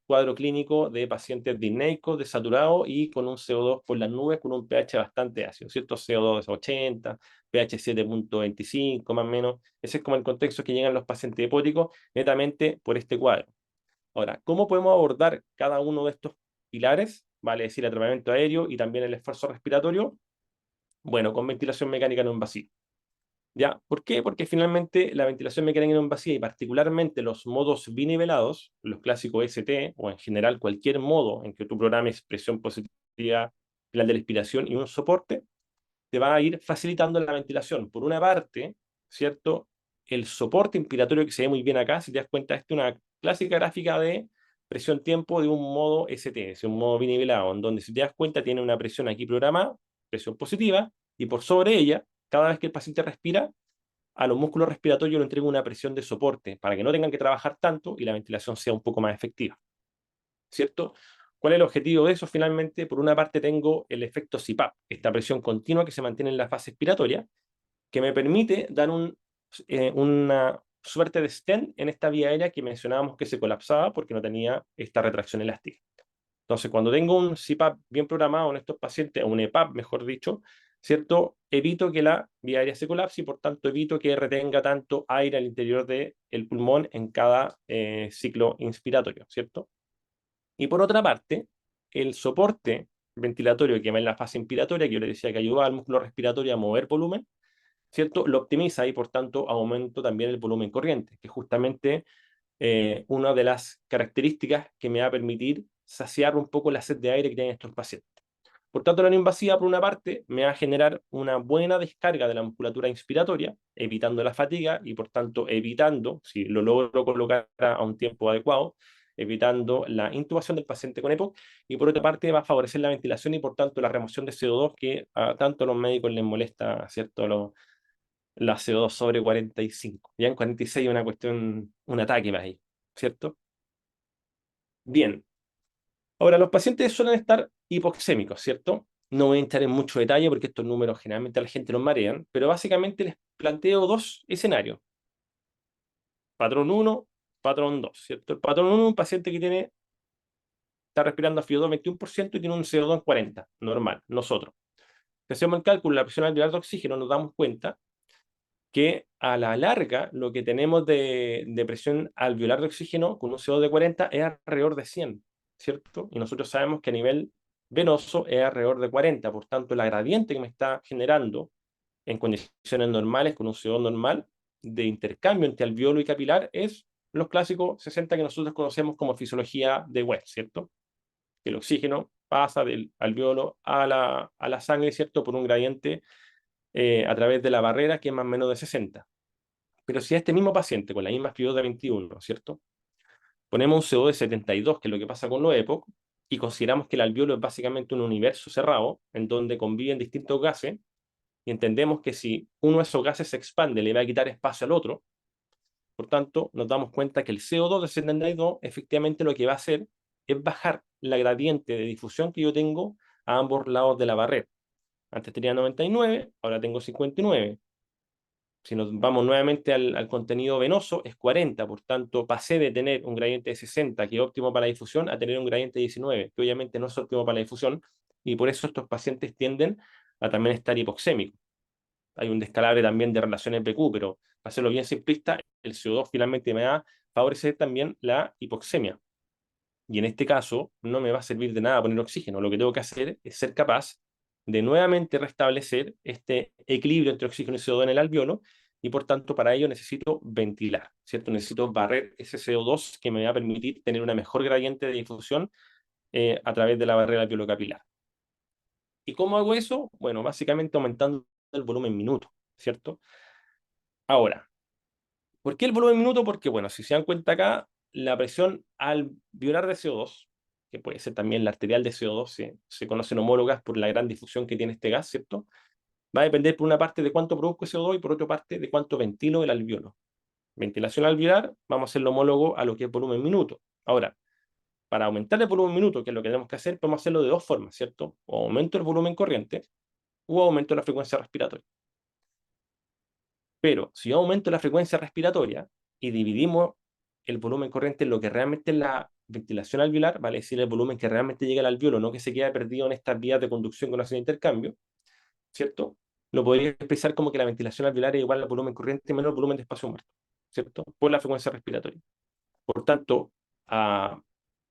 cuadro clínico de pacientes disneicos, desaturados y con un CO2 por las nubes, con un pH bastante ácido, ¿cierto? CO2 80, pH 7.25 más o menos. Ese es como el contexto que llegan los pacientes hepáticos netamente por este cuadro. Ahora, ¿cómo podemos abordar cada uno de estos pilares? Vale decir, el tratamiento aéreo y también el esfuerzo respiratorio. Bueno, con ventilación mecánica no invasiva. ¿Ya? ¿Por qué? Porque finalmente la ventilación mecánica no invasiva y particularmente los modos binivelados, los clásicos ST o en general cualquier modo en que tú programes presión positiva, plan de la expiración y un soporte, te va a ir facilitando la ventilación. Por una parte, ¿cierto? El soporte inspiratorio que se ve muy bien acá, si te das cuenta, esta es una clásica gráfica de presión-tiempo de un modo ST, es un modo binivelado, en donde si te das cuenta tiene una presión aquí programada, presión positiva, y por sobre ella, cada vez que el paciente respira, a los músculos respiratorios le entrega una presión de soporte para que no tengan que trabajar tanto y la ventilación sea un poco más efectiva, ¿cierto? ¿Cuál es el objetivo de eso? Finalmente, por una parte tengo el efecto CPAP, esta presión continua que se mantiene en la fase expiratoria, que me permite dar una suerte de stent en esta vía aérea que mencionábamos que se colapsaba porque no tenía esta retracción elástica. Entonces, cuando tengo un CPAP bien programado en estos pacientes, o un EPAP, mejor dicho, ¿cierto? Evito que la vía aérea se colapse y por tanto evito que retenga tanto aire al interior del pulmón en cada ciclo inspiratorio, ¿cierto? Y por otra parte, el soporte ventilatorio que va en la fase inspiratoria, que yo le decía que ayuda al músculo respiratorio a mover volumen, ¿cierto? Lo optimiza y por tanto aumento también el volumen corriente, que es justamente una de las características que me va a permitir saciar un poco la sed de aire que tienen estos pacientes. Por tanto, la no invasiva, por una parte, me va a generar una buena descarga de la musculatura inspiratoria, evitando la fatiga y, por tanto, evitando, si lo logro colocar a un tiempo adecuado, evitando la intubación del paciente con EPOC. Y, por otra parte, va a favorecer la ventilación y, por tanto, la remoción de CO2 que a tanto a los médicos les molesta, ¿cierto? La CO2 sobre 45. Ya en 46 es una cuestión, un ataque más ahí, ¿cierto? Bien. Ahora, los pacientes suelen estar hipoxémicos, ¿cierto? No voy a entrar en mucho detalle porque estos números generalmente a la gente los marean, pero básicamente les planteo dos escenarios. Patrón uno, patrón 2, ¿cierto? El patrón uno es un paciente que está respirando a FiO2 21% y tiene un CO2 en 40, normal, nosotros. Si hacemos el cálculo de la presión alveolar de oxígeno, nos damos cuenta que a la larga lo que tenemos de presión alveolar de oxígeno con un CO2 de 40 es alrededor de 100, ¿cierto? Y nosotros sabemos que a nivel venoso es alrededor de 40, por tanto la gradiente que me está generando en condiciones normales con un CO2 normal de intercambio entre alveolo y capilar es los clásicos 60 que nosotros conocemos como fisiología de West, ¿cierto? Que el oxígeno pasa del alveolo a la sangre, ¿cierto? Por un gradiente a través de la barrera que es más o menos de 60. Pero si a este mismo paciente con la misma FIO de 21, ¿cierto? Ponemos un CO de 72, que es lo que pasa con los EPOC, y consideramos que el alveolo es básicamente un universo cerrado en donde conviven distintos gases, y entendemos que si uno de esos gases se expande, le va a quitar espacio al otro. Por tanto, nos damos cuenta que el CO2 de 72 efectivamente lo que va a hacer es bajar la gradiente de difusión que yo tengo a ambos lados de la barrera. Antes tenía 99, ahora tengo 59. Si nos vamos nuevamente al contenido venoso, es 40, por tanto, pasé de tener un gradiente de 60, que es óptimo para la difusión, a tener un gradiente de 19, que obviamente no es óptimo para la difusión, y por eso estos pacientes tienden a también estar hipoxémicos. Hay un descalabre también de relaciones PQ, pero para hacerlo bien simplista, el CO2 finalmente me va a favorecer también la hipoxemia. Y en este caso, no me va a servir de nada poner oxígeno. Lo que tengo que hacer es ser capaz de nuevamente restablecer este equilibrio entre oxígeno y CO2 en el alveolo, y por tanto para ello necesito ventilar, ¿cierto? Necesito barrer ese CO2 que me va a permitir tener una mejor gradiente de difusión a través de la barrera alveolo-capilar. ¿Y cómo hago eso? Bueno, básicamente aumentando el volumen minuto, ¿cierto? Ahora, ¿por qué el volumen minuto? Porque, bueno, si se dan cuenta acá, la presión alveolar de CO2, que puede ser también la arterial de CO2, se conocen homólogas por la gran difusión que tiene este gas, ¿cierto? Va a depender por una parte de cuánto produzco CO2 y por otra parte de cuánto ventilo el alveolo. Ventilación alveolar, vamos a hacerlo homólogo a lo que es volumen minuto. Ahora, para aumentar el volumen minuto, que es lo que tenemos que hacer, podemos hacerlo de dos formas, ¿cierto? O aumento el volumen corriente o aumento la frecuencia respiratoria. Pero si yo aumento la frecuencia respiratoria y dividimos el volumen corriente en lo que realmente es la ventilación alveolar, vale decir, el volumen que realmente llega al alveolo, no que se queda perdido en estas vías de conducción que no hacen intercambio, ¿cierto? Lo podría expresar como que la ventilación alveolar es igual al volumen corriente menos el volumen de espacio muerto, ¿cierto? Por la frecuencia respiratoria. Por tanto, a,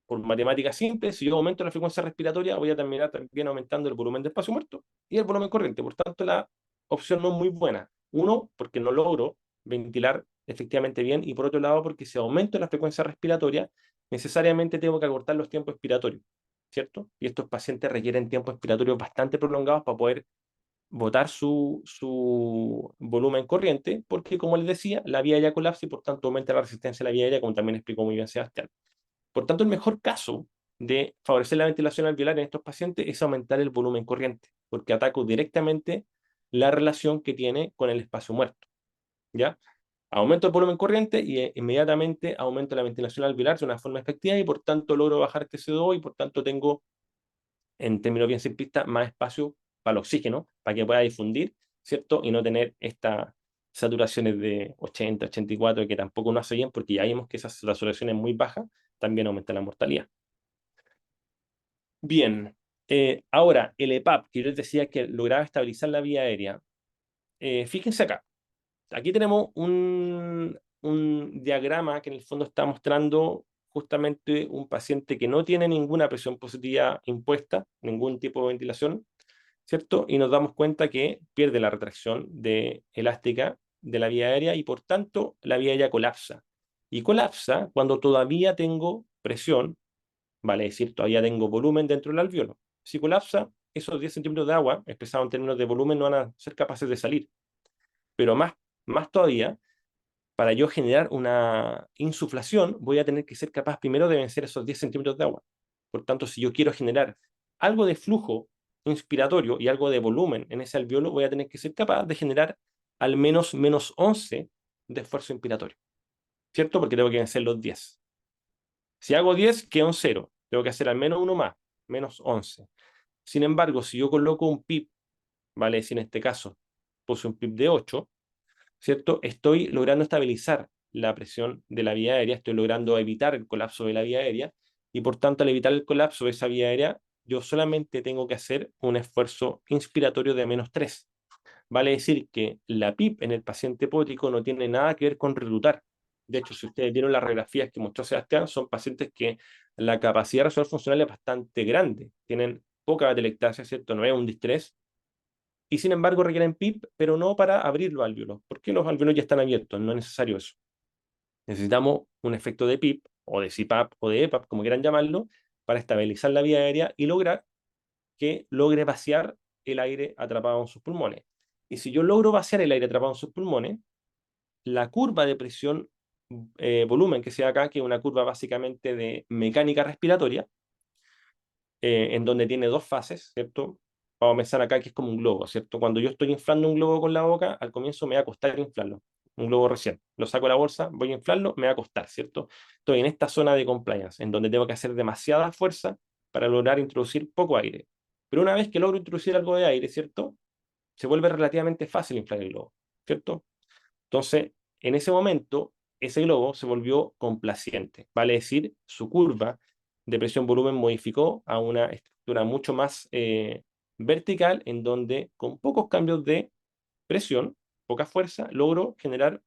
por matemática simple, si yo aumento la frecuencia respiratoria, voy a terminar también aumentando el volumen de espacio muerto y el volumen corriente. Por tanto, la opción no es muy buena. Uno, porque no logro ventilar efectivamente bien, y por otro lado, porque si aumento la frecuencia respiratoria, necesariamente tengo que acortar los tiempos expiratorios, ¿cierto? Y estos pacientes requieren tiempos expiratorios bastante prolongados para poder botar su volumen corriente, porque como les decía, la vía aérea colapsa y por tanto aumenta la resistencia a la vía aérea, como también explicó muy bien Sebastián. Por tanto, el mejor caso de favorecer la ventilación alveolar en estos pacientes es aumentar el volumen corriente, porque ataco directamente la relación que tiene con el espacio muerto, ¿ya? Aumento el volumen corriente y inmediatamente aumento la ventilación alveolar de una forma efectiva y por tanto logro bajar este CO2 y por tanto tengo, en términos bien simplistas, más espacio para el oxígeno, para que pueda difundir, ¿cierto? Y no tener estas saturaciones de 80, 84, que tampoco nos hace bien, porque ya vimos que esas saturaciones muy bajas también aumentan la mortalidad. Bien, ahora el EPAP, que yo les decía que lograba estabilizar la vía aérea. Fíjense acá, aquí tenemos un diagrama que en el fondo está mostrando justamente un paciente que no tiene ninguna presión positiva impuesta, ningún tipo de ventilación, ¿cierto? Y nos damos cuenta que pierde la retracción elástica de la vía aérea y por tanto la vía aérea colapsa. Y colapsa cuando todavía tengo presión, vale decir, todavía tengo volumen dentro del alveolo. Si colapsa, esos 10 centímetros de agua, expresado en términos de volumen, no van a ser capaces de salir. Pero más todavía, para yo generar una insuflación, voy a tener que ser capaz primero de vencer esos 10 centímetros de agua. Por tanto, si yo quiero generar algo de flujo inspiratorio y algo de volumen en ese alveolo, voy a tener que ser capaz de generar al menos menos 11 de esfuerzo inspiratorio, ¿cierto? Porque tengo que vencer los 10. Si hago 10, quedo en 0. Tengo que hacer al menos uno más, menos 11. Sin embargo, si yo coloco un pip, vale, si en este caso puse un pip de 8, ¿cierto? Estoy logrando estabilizar la presión de la vía aérea, estoy logrando evitar el colapso de la vía aérea y por tanto al evitar el colapso de esa vía aérea, yo solamente tengo que hacer un esfuerzo inspiratorio de menos 3. Vale decir que la PIP en el paciente hipótico no tiene nada que ver con reclutar. De hecho, si ustedes vieron las radiografías que mostró Sebastián, son pacientes que la capacidad de resolver funcional es bastante grande, tienen poca atelectasia, ¿cierto? No es un distrés, y sin embargo requieren PIP, pero no para abrir los alvéolos, porque los alvéolos ya están abiertos, no es necesario eso. Necesitamos un efecto de PIP, o de CPAP, o de EPAP, como quieran llamarlo, para estabilizar la vía aérea y lograr que logre vaciar el aire atrapado en sus pulmones. Y si yo logro vaciar el aire atrapado en sus pulmones, la curva de presión volumen que se da acá, que es una curva básicamente de mecánica respiratoria, en donde tiene dos fases, ¿cierto? Vamos a pensar acá que es como un globo, ¿cierto? Cuando yo estoy inflando un globo con la boca, al comienzo me va a costar inflarlo. Un globo recién. Lo saco de la bolsa, voy a inflarlo, me va a costar, ¿cierto? Estoy en esta zona de compliance, en donde tengo que hacer demasiada fuerza para lograr introducir poco aire. Pero una vez que logro introducir algo de aire, ¿cierto? Se vuelve relativamente fácil inflar el globo, ¿cierto? Entonces, en ese momento, ese globo se volvió complaciente. Vale decir, su curva de presión-volumen modificó a una estructura mucho más vertical, en donde con pocos cambios de presión, poca fuerza, logró generar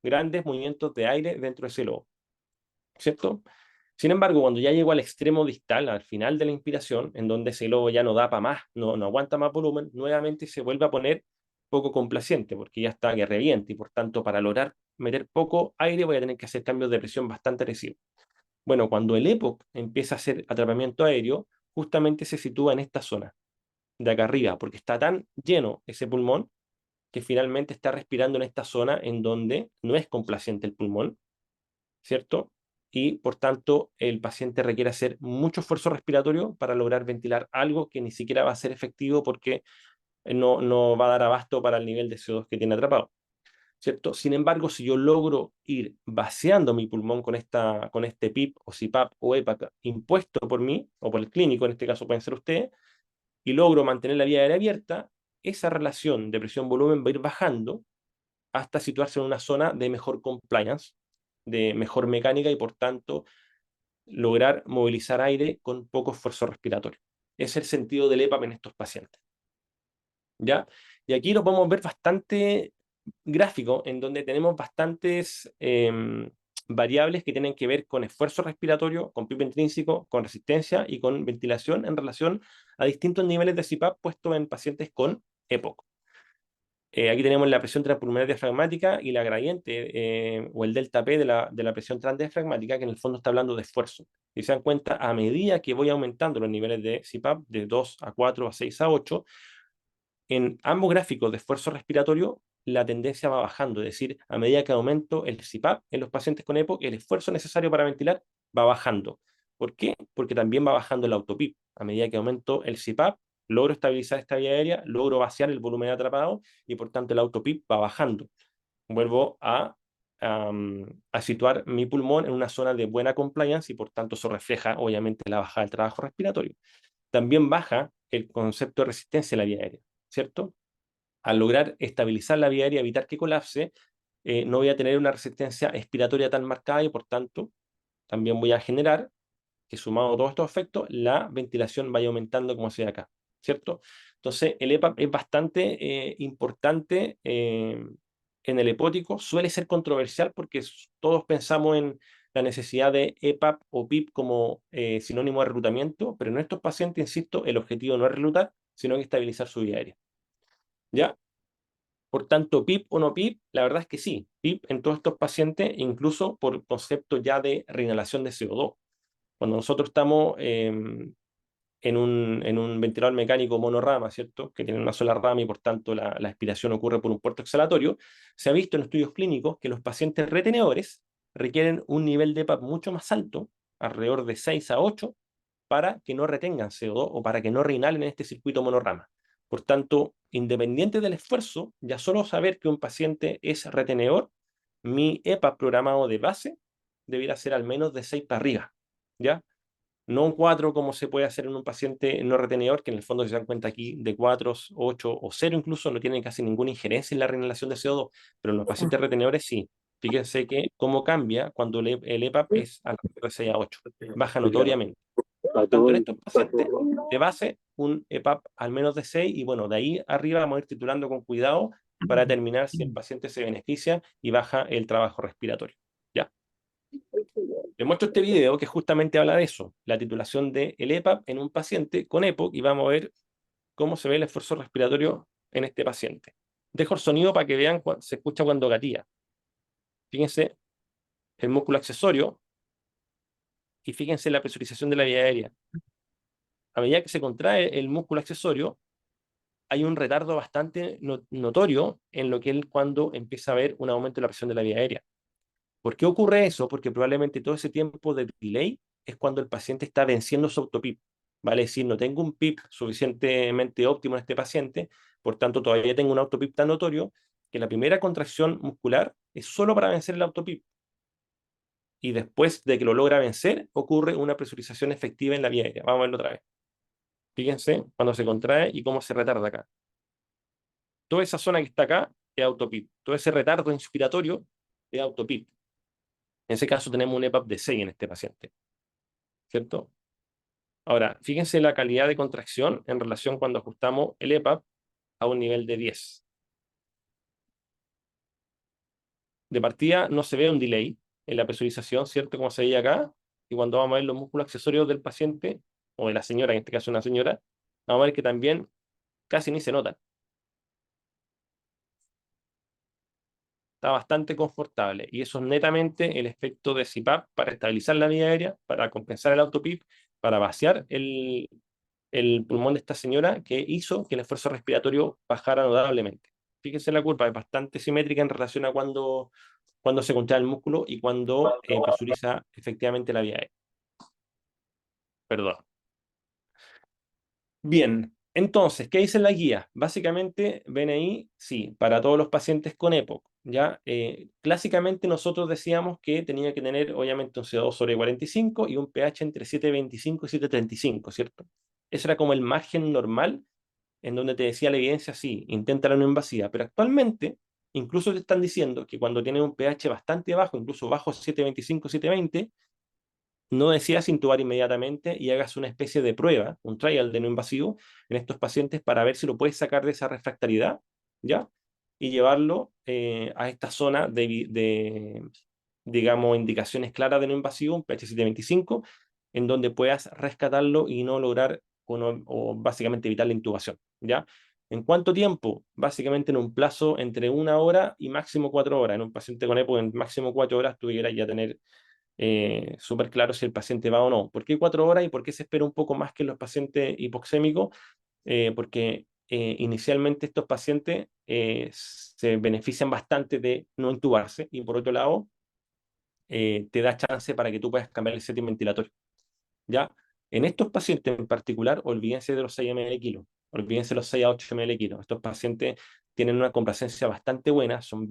grandes movimientos de aire dentro de ese globo, ¿cierto? Sin embargo, cuando ya llegó al extremo distal, al final de la inspiración, en donde ese globo ya no da para más, no aguanta más volumen, nuevamente se vuelve a poner poco complaciente, porque ya está que reviente, y por tanto, para lograr meter poco aire, voy a tener que hacer cambios de presión bastante agresivos. Bueno, cuando el EPOC empieza a hacer atrapamiento aéreo, justamente se sitúa en esta zona de acá arriba, porque está tan lleno ese pulmón que finalmente está respirando en esta zona en donde no es complaciente el pulmón, ¿cierto? Y por tanto el paciente requiere hacer mucho esfuerzo respiratorio para lograr ventilar algo que ni siquiera va a ser efectivo porque no va a dar abasto para el nivel de CO2 que tiene atrapado, ¿cierto? Sin embargo, si yo logro ir vaciando mi pulmón con este PIP o CPAP o EPAC impuesto por mí, o por el clínico, en este caso pueden ser ustedes, y logro mantener la vía aérea abierta, esa relación de presión-volumen va a ir bajando hasta situarse en una zona de mejor compliance, de mejor mecánica y por tanto lograr movilizar aire con poco esfuerzo respiratorio. Ese es el sentido del EPAP en estos pacientes, ¿ya? Y aquí lo podemos ver bastante gráfico, en donde tenemos bastantes variables que tienen que ver con esfuerzo respiratorio, con PIB intrínseco, con resistencia y con ventilación en relación a distintos niveles de CPAP puestos en pacientes con EPOC. Aquí tenemos la presión transpulmonar diafragmática y la gradiente o el delta P de la presión transdiafragmática, que en el fondo está hablando de esfuerzo. Si se dan cuenta, a medida que voy aumentando los niveles de CPAP de 2 a 4 a 6 a 8, en ambos gráficos de esfuerzo respiratorio, la tendencia va bajando. Es decir, a medida que aumento el CPAP en los pacientes con EPOC, el esfuerzo necesario para ventilar va bajando. ¿Por qué? Porque también va bajando el autopip. A medida que aumento el CPAP, logro estabilizar esta vía aérea, logro vaciar el volumen atrapado y por tanto el autopip va bajando. Vuelvo a situar mi pulmón en una zona de buena compliance y por tanto eso refleja obviamente la bajada del trabajo respiratorio. También baja el concepto de resistencia a la vía aérea, ¿cierto? Al lograr estabilizar la vía aérea, evitar que colapse, no voy a tener una resistencia expiratoria tan marcada y por tanto también voy a generar que sumado a todos estos efectos, la ventilación vaya aumentando como se ve acá, ¿cierto? Entonces, el EPAP es bastante importante en el hepótico, suele ser controversial porque todos pensamos en la necesidad de EPAP o PIP como sinónimo de reclutamiento, pero en estos pacientes, insisto, el objetivo no es reclutar, sino que estabilizar su vía aérea. ¿Ya? Por tanto, PIP o no PIP, la verdad es que sí. PIP en todos estos pacientes, incluso por concepto ya de reinhalación de CO2. Cuando nosotros estamos en un ventilador mecánico monorama, ¿cierto? Que tiene una sola rama y por tanto la aspiración ocurre por un puerto exhalatorio, se ha visto en estudios clínicos que los pacientes retenedores requieren un nivel de EPAP mucho más alto, alrededor de 6 a 8, para que no retengan CO2 o para que no reinhalen en este circuito monorama. Por tanto, independiente del esfuerzo, ya solo saber que un paciente es retenedor, mi EPAP programado de base debería ser al menos de 6 para arriba, ¿ya? No un 4 como se puede hacer en un paciente no retenedor, que en el fondo si se dan cuenta aquí de 4, 8 o 0 incluso no tienen casi ninguna injerencia en la reinhalación de CO2, pero en los pacientes retenedores sí. Fíjense que cómo cambia cuando el EPAP es alrededor de 6 a 8. Baja notoriamente. Por tanto, en estos pacientes de base, un EPAP al menos de 6 y bueno, de ahí arriba vamos a ir titulando con cuidado para determinar si el paciente se beneficia y baja el trabajo respiratorio. ¿Ya? Les muestro este video que justamente habla de eso, la titulación de el EPAP en un paciente con EPOC y vamos a ver cómo se ve el esfuerzo respiratorio en este paciente. Dejo el sonido para que vean se escucha cuando gatilla. Fíjense el músculo accesorio y fíjense la presurización de la vía aérea. A medida que se contrae el músculo accesorio, hay un retardo bastante notorio en lo que él cuando empieza a ver un aumento de la presión de la vía aérea. ¿Por qué ocurre eso? Porque probablemente todo ese tiempo de delay es cuando el paciente está venciendo su autopip. Vale decir, no tengo un PIP suficientemente óptimo en este paciente, por tanto todavía tengo un autopip tan notorio que la primera contracción muscular es solo para vencer el autopip. Y después de que lo logra vencer, ocurre una presurización efectiva en la vía aérea. Vamos a verlo otra vez. Fíjense cuando se contrae y cómo se retarda acá. Toda esa zona que está acá es autopip. Todo ese retardo inspiratorio es autopip. En ese caso tenemos un EPAP de 6 en este paciente, ¿cierto? Ahora, fíjense la calidad de contracción en relación cuando ajustamos el EPAP a un nivel de 10. De partida no se ve un delay en la presurización, ¿cierto? Como se veía acá. Y cuando vamos a ver los músculos accesorios del paciente, o de la señora, en este caso una señora, vamos a ver que también casi ni se nota. Está bastante confortable. Y eso es netamente el efecto de CPAP para estabilizar la vía aérea, para compensar el autopip, para vaciar el pulmón de esta señora, que hizo que el esfuerzo respiratorio bajara notablemente. Fíjense la curva, es bastante simétrica en relación a cuando se contrae el músculo y cuando presuriza efectivamente la vía aérea. Perdón. Bien, entonces, ¿qué dice la guía? Básicamente, ven ahí, sí, para todos los pacientes con EPOC, ¿ya? Clásicamente nosotros decíamos que tenía que tener, obviamente, un CO2 sobre 45 y un pH entre 7,25 y 7,35, ¿cierto? Ese era como el margen normal en donde te decía la evidencia, sí, intenta la no invasiva, pero actualmente incluso te están diciendo que cuando tienes un pH bastante bajo, incluso bajo 7,25, 7,20, no decidas intubar inmediatamente y hagas una especie de prueba, un trial de no invasivo en estos pacientes para ver si lo puedes sacar de esa refractariedad, ¿ya? Y llevarlo a esta zona digamos, indicaciones claras de no invasivo, un pH 7,25, en donde puedas rescatarlo y no lograr o básicamente evitar la intubación, ¿ya? ¿En cuánto tiempo? Básicamente en un plazo entre 1 hora y máximo 4 horas. En un paciente con EPO, en máximo 4 horas, tuvieras ya tener súper claro si el paciente va o no. ¿Por qué 4 horas y por qué se espera un poco más que en los pacientes hipoxémicos? Porque inicialmente estos pacientes se benefician bastante de no intubarse y por otro lado te da chance para que tú puedas cambiar el setting ventilatorio. ¿Ya? En estos pacientes en particular, olvídense de los 6 ml kilo, olvídense de los 6 a 8 ml kilo. Estos pacientes tienen una complacencia bastante buena, son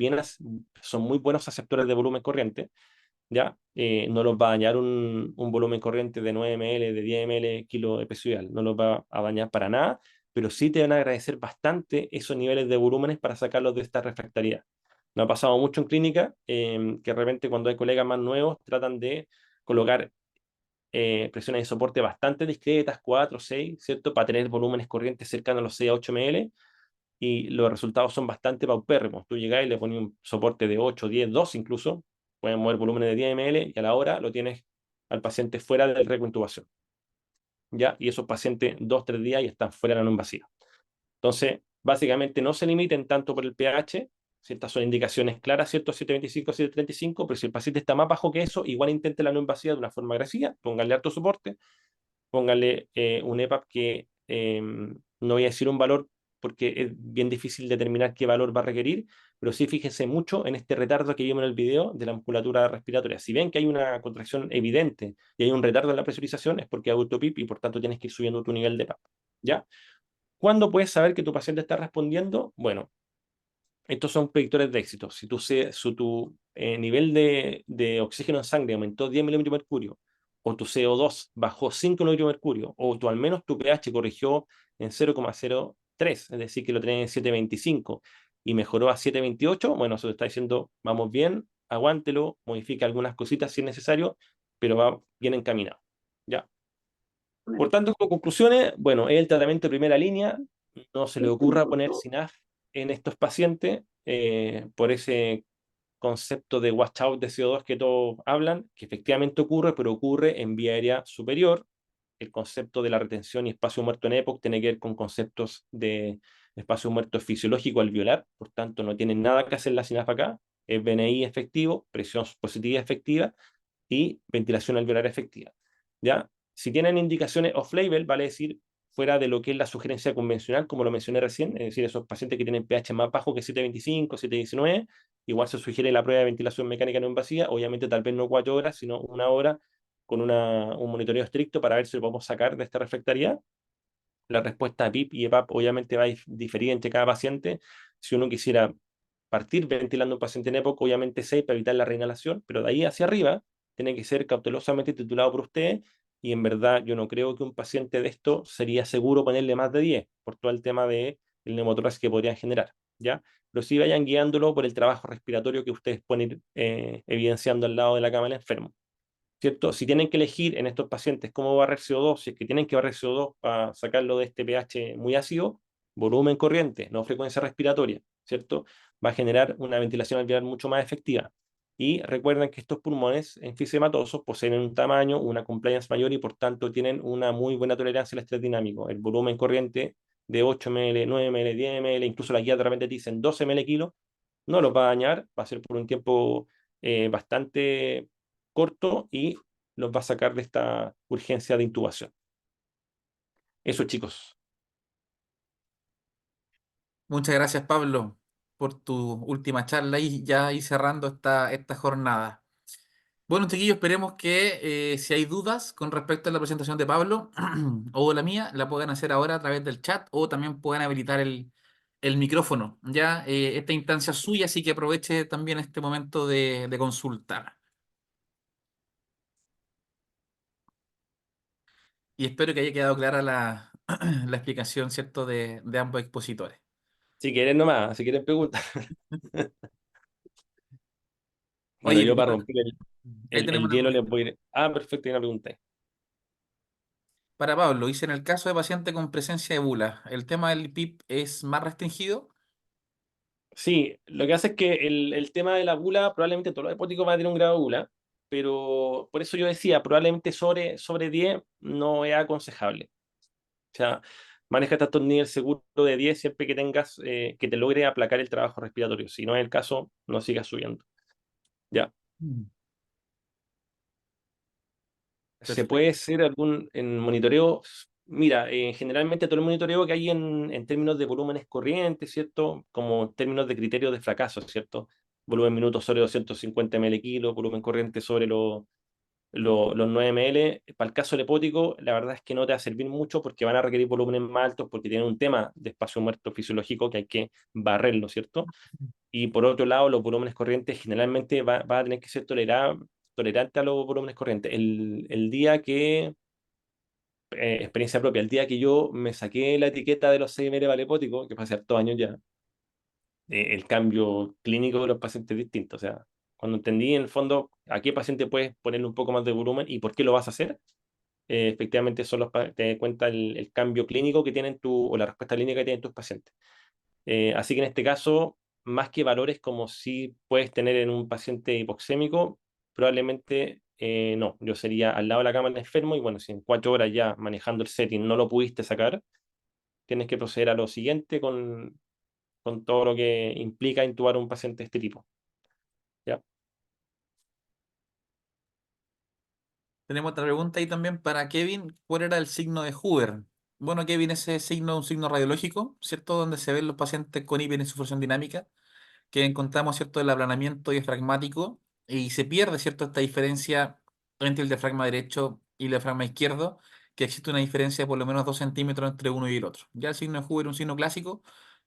muy buenos aceptores de volumen corriente, ¿ya? No los va a dañar un volumen corriente de 9 ml, de 10 ml kilo de peso ideal, no los va a dañar para nada, pero sí te van a agradecer bastante esos niveles de volúmenes para sacarlos de esta refractaria. Nos ha pasado mucho en clínica que de repente cuando hay colegas más nuevos tratan de colocar presiones de soporte bastante discretas, 4, 6, ¿cierto? Para tener volúmenes corrientes cercanos a los 6 a 8 ml y los resultados son bastante paupérrimos. Tú llegás y le pones un soporte de 8, 10, 2 incluso, pueden mover volúmenes de 10 ml y a la hora lo tienes al paciente fuera del reco intubación. ¿Ya? Y esos pacientes 2, 3 días y están fuera de la no invasiva. Entonces, básicamente no se limiten tanto por el pH, ciertas son indicaciones claras, ¿cierto? 725, 735, pero si el paciente está más bajo que eso, igual intente la no invasiva de una forma agresiva, póngale alto soporte, póngale un EPAP que no voy a decir un valor porque es bien difícil determinar qué valor va a requerir, pero sí fíjense mucho en este retardo que vimos en el video de la musculatura respiratoria. Si ven que hay una contracción evidente y hay un retardo en la presurización, es porque hay autopip y por tanto tienes que ir subiendo tu nivel de EPAP. ¿Ya? ¿Cuándo puedes saber que tu paciente está respondiendo? Bueno, estos son predictores de éxito. Si tu nivel de oxígeno en sangre aumentó 10 milímetros de mercurio, o tu CO2 bajó 5 milímetros de mercurio, o al menos tu pH corrigió en 0,03, es decir, que lo tenés en 7,25 y mejoró a 7,28, bueno, eso te está diciendo, vamos bien, aguántelo, modifica algunas cositas si es necesario, pero va bien encaminado. ¿Ya? Por tanto, como conclusiones, bueno, es el tratamiento de primera línea, no se le ocurra poner SINAF en estos pacientes por ese concepto de washout de CO2 que todos hablan, que efectivamente ocurre, pero ocurre en vía aérea superior. El concepto de la retención y espacio muerto en EPOC tiene que ver con conceptos de espacio muerto fisiológico alveolar, por tanto no tienen nada que hacer la SINAF acá, es BNI efectivo, presión positiva efectiva y ventilación alveolar efectiva. ¿Ya? Si tienen indicaciones off-label, vale decir fuera de lo que es la sugerencia convencional, como lo mencioné recién, es decir, esos pacientes que tienen pH más bajo que 7,25, 7,19, igual se sugiere la prueba de ventilación mecánica no invasiva, obviamente tal vez no 4 horas, sino una hora con un monitoreo estricto para ver si lo podemos sacar de esta refractaridad. La respuesta a PIP y EPAP obviamente va a diferir entre cada paciente. Si uno quisiera partir ventilando un paciente en EPOC, obviamente 6 para evitar la reinhalación, pero de ahí hacia arriba tiene que ser cautelosamente titulado por usted y en verdad yo no creo que un paciente de esto sería seguro ponerle más de 10 por todo el tema de el neumotórax que podrían generar, ¿ya? Pero sí vayan guiándolo por el trabajo respiratorio que ustedes pueden ir evidenciando al lado de la cama del enfermo. ¿Cierto? Si tienen que elegir en estos pacientes cómo barrer CO2, si es que tienen que barrer CO2 para sacarlo de este pH muy ácido, volumen corriente, no frecuencia respiratoria, ¿cierto? Va a generar una ventilación alveolar mucho más efectiva. Y recuerden que estos pulmones enfisematosos poseen un tamaño, una compliance mayor y por tanto tienen una muy buena tolerancia al estrés dinámico. El volumen corriente de 8 ml, 9 ml, 10 ml, incluso la guía de repente dicen 12 ml kilo, no los va a dañar, va a ser por un tiempo bastante corto y los va a sacar de esta urgencia de intubación. Eso, chicos. Muchas gracias, Pablo, por tu última charla y ya ir cerrando esta jornada. Bueno, chiquillos, esperemos que si hay dudas con respecto a la presentación de Pablo o la mía, la puedan hacer ahora a través del chat o también puedan habilitar el micrófono. Ya, esta instancia es suya, así que aproveche también este momento de consultar. Y espero que haya quedado clara la explicación, ¿cierto?, de ambos expositores. Si quieren nomás, si quieren preguntar. Bueno, Oye, yo para romper ahí tenemos el una hielo les pregunta. voy a ir. Ah, perfecto, hay una pregunta ahí. Para Pablo, dice en el caso de paciente con presencia de bula, ¿el tema del PIP es más restringido? Sí, lo que hace es que el tema de la gula, probablemente todos los hepáticos van a tener un grado de gula, pero por eso yo decía, probablemente sobre 10 no es aconsejable. O sea, maneja tanto un nivel seguro de 10 siempre que tengas, que te logre aplacar el trabajo respiratorio. Si no es el caso, no sigas subiendo. Ya. Mm. ¿Se puede Perfecto. hacer algún en monitoreo? Mira, generalmente todo el monitoreo que hay en términos de volúmenes corrientes, ¿cierto? Como en términos de criterios de fracaso, ¿cierto? Volumen minuto sobre 250 ml kilo, volumen corriente sobre los 9 ml. Para el caso del hepótico, la verdad es que no te va a servir mucho porque van a requerir volúmenes más altos porque tienen un tema de espacio muerto fisiológico que hay que barrerlo, ¿cierto? Y por otro lado, los volúmenes corrientes generalmente va a tener que ser tolerante a los volúmenes corrientes. El día que, experiencia propia, el día que yo me saqué la etiqueta de los 6 ml valepóticos, que fue hace hartos años ya, el cambio clínico de los pacientes es distinto. O sea, cuando entendí en el fondo a qué paciente puedes ponerle un poco más de volumen y por qué lo vas a hacer, efectivamente te das cuenta el cambio clínico que tienen o la respuesta clínica que tienen tus pacientes. Así que en este caso, más que valores como si puedes tener en un paciente hipoxémico, probablemente no. Yo sería al lado de la cama del enfermo y bueno, si en 4 horas ya manejando el setting no lo pudiste sacar, tienes que proceder a lo siguiente con todo lo que implica intubar a un paciente de este tipo. ¿Ya? Tenemos otra pregunta ahí también para Kevin. ¿Cuál era el signo de Hoover? Bueno, Kevin, ese signo es un signo radiológico, ¿cierto? Donde se ven los pacientes con hiperinsuflexión dinámica, que encontramos, ¿cierto?, el aplanamiento diafragmático y se pierde, ¿cierto?, esta diferencia entre el diafragma derecho y el diafragma izquierdo, que existe una diferencia de por lo menos 2 centímetros entre uno y el otro. Ya el signo de Hoover es un signo clásico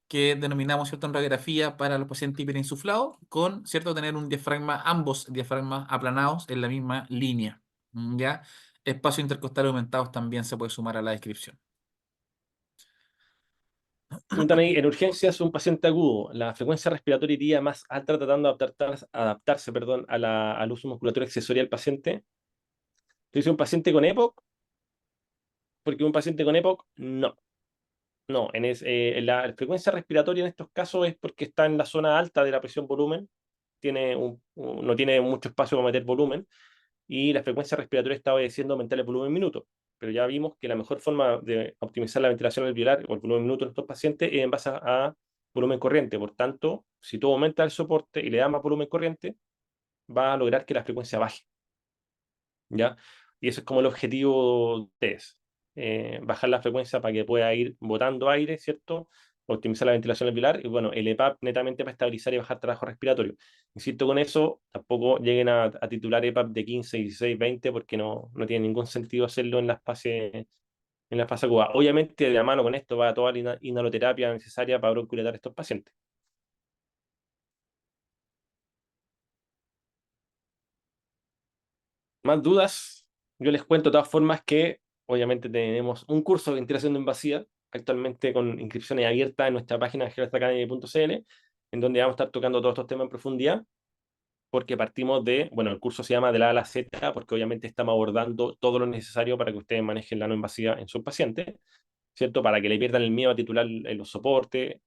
que denominamos, ¿cierto?, en radiografía para los pacientes hiperinsuflados, con, ¿cierto?, tener un diafragma, ambos diafragmas aplanados en la misma línea. ¿Ya? Espacio intercostal aumentados también se puede sumar a la descripción. Preguntan ahí, en urgencias, un paciente agudo, la frecuencia respiratoria iría más alta tratando de adaptarse, perdón, al uso musculatorio accesorio del paciente. ¿Tú dices un paciente con EPOC? Porque un paciente con EPOC, no. No, la frecuencia respiratoria en estos casos es porque está en la zona alta de la presión volumen, no tiene mucho espacio para meter volumen, y la frecuencia respiratoria está obedeciendo aumentar el volumen minuto. Pero ya vimos que la mejor forma de optimizar la ventilación alveolar o el volumen minuto en estos pacientes es en base a volumen corriente. Por tanto, si tú aumentas el soporte y le das más volumen corriente, va a lograr que la frecuencia baje. ¿Ya? Y eso es como el objetivo de ustedes. Bajar la frecuencia para que pueda ir botando aire, ¿cierto? Optimizar la ventilación alveolar y bueno, el EPAP netamente para estabilizar y bajar trabajo respiratorio. Insisto con eso, tampoco lleguen a titular EPAP de 15, 16, 20 porque no tiene ningún sentido hacerlo en la fase aguda. Obviamente, de la mano con esto va toda la inhaloterapia necesaria para broncodilatar a estos pacientes. Más dudas, yo les cuento de todas formas que obviamente tenemos un curso de ventilación no invasiva, actualmente con inscripciones abiertas en nuestra página healthacademy.cl, en donde vamos a estar tocando todos estos temas en profundidad, porque partimos bueno, el curso se llama de la A a la Z, porque obviamente estamos abordando todo lo necesario para que ustedes manejen la no invasiva en sus pacientes, ¿cierto? Para que le pierdan el miedo a titular los soportes.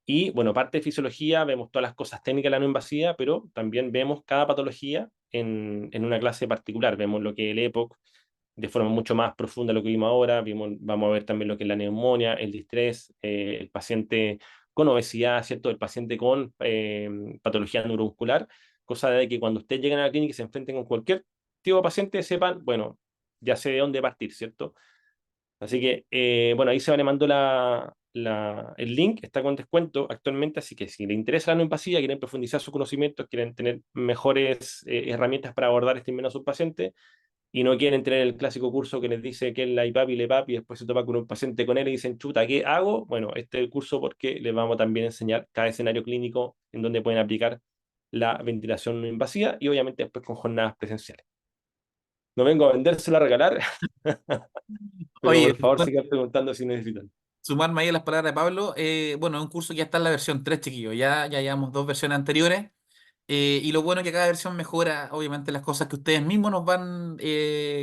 Y bueno, parte de fisiología, vemos todas las cosas técnicas de la no invasiva, pero también vemos cada patología en una clase particular. Vemos lo que es el EPOC de forma mucho más profunda de lo que vimos ahora. Vamos a ver también lo que es la neumonía, el distrés, el paciente con obesidad, ¿cierto? El paciente con patología neuromuscular. Cosa de que cuando ustedes lleguen a la clínica y se enfrenten con cualquier tipo de paciente, sepan, bueno, ya sé de dónde partir, ¿cierto? Así que, bueno, ahí se va, le mando el link, está con descuento actualmente, así que si le interesa la no invasiva, quieren profundizar sus conocimientos, quieren tener mejores herramientas para abordar este invierno a sus pacientes, y no quieren tener el clásico curso que les dice que es la IPAP y la EPAP, y después se topa con un paciente con él y dicen, chuta, ¿qué hago? Bueno, este es el curso porque les vamos a también enseñar cada escenario clínico en donde pueden aplicar la ventilación no invasiva, y obviamente después con jornadas presenciales. No vengo a vendérselo a regalar, pero Oye, por favor sigan preguntando si necesitan. sumarme ahí a las palabras de Pablo. Bueno, es un curso que ya está en la versión 3, chiquillos. Ya llevamos dos versiones anteriores. Y lo bueno es que cada versión mejora, obviamente, las cosas que ustedes mismos nos van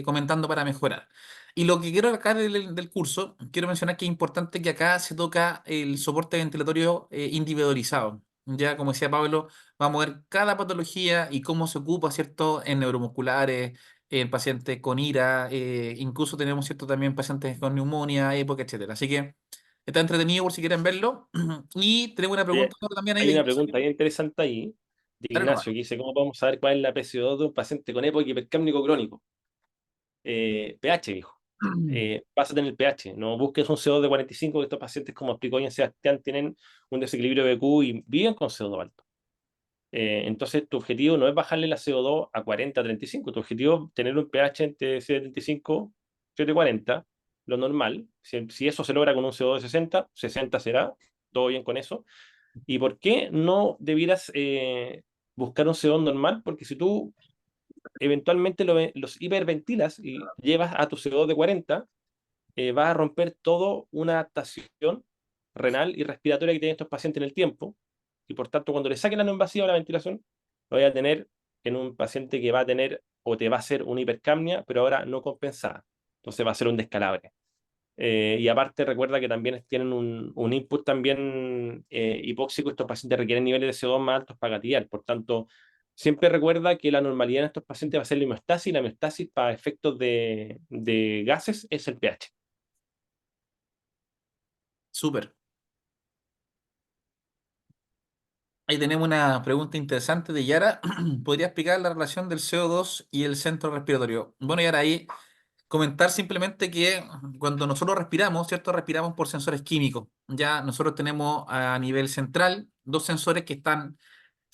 comentando para mejorar. Y lo que quiero acá del curso, quiero mencionar que es importante que acá se toca el soporte ventilatorio individualizado. Ya, como decía Pablo, vamos a ver cada patología y cómo se ocupa, ¿cierto?, en neuromusculares, en pacientes con IRA, incluso tenemos, ¿cierto?, también pacientes con neumonía, época, etcétera. Así que está entretenido por si quieren verlo. Y tenemos una pregunta Oye, también ahí hay de una Ignacio. pregunta bien interesante ahí, de Dale nomás. Ignacio, que dice, ¿cómo podemos saber cuál es la PCO2 de un paciente con EPOC y hipercámnico crónico? pH, dijo. Pásate en el pH, no busques un CO2 de 45, que estos pacientes, como explicó bien Sebastián, tienen un desequilibrio de Q y viven con CO2 alto. Entonces, tu objetivo no es bajarle la CO2 a 40, 35, tu objetivo es tener un pH entre 7,35 y 7,40, lo normal. Si eso se logra con un CO2 de 60, 60 será, todo bien con eso. ¿Y por qué no debieras buscar un CO2 normal? Porque si tú eventualmente los hiperventilas y llevas a tu CO2 de 40, vas a romper toda una adaptación renal y respiratoria que tienen estos pacientes en el tiempo. Y por tanto, cuando le saquen la no invasiva a la ventilación, lo voy a tener en un paciente que va a tener o te va a hacer una hipercapnia, pero ahora no compensada. Entonces va a ser un descalabre. Y aparte recuerda que también tienen un input también hipóxico. Estos pacientes requieren niveles de CO2 más altos para gatillar. Por tanto, siempre recuerda que la normalidad en estos pacientes va a ser la homeostasis, y la homeostasis para efectos de gases es el pH. Súper. Ahí tenemos una pregunta interesante de Yara. ¿Podría explicar la relación del CO2 y el centro respiratorio? Bueno, Yara, ahí comentar simplemente que cuando nosotros respiramos, ¿cierto? Respiramos por sensores químicos. Ya nosotros tenemos a nivel central dos sensores que están,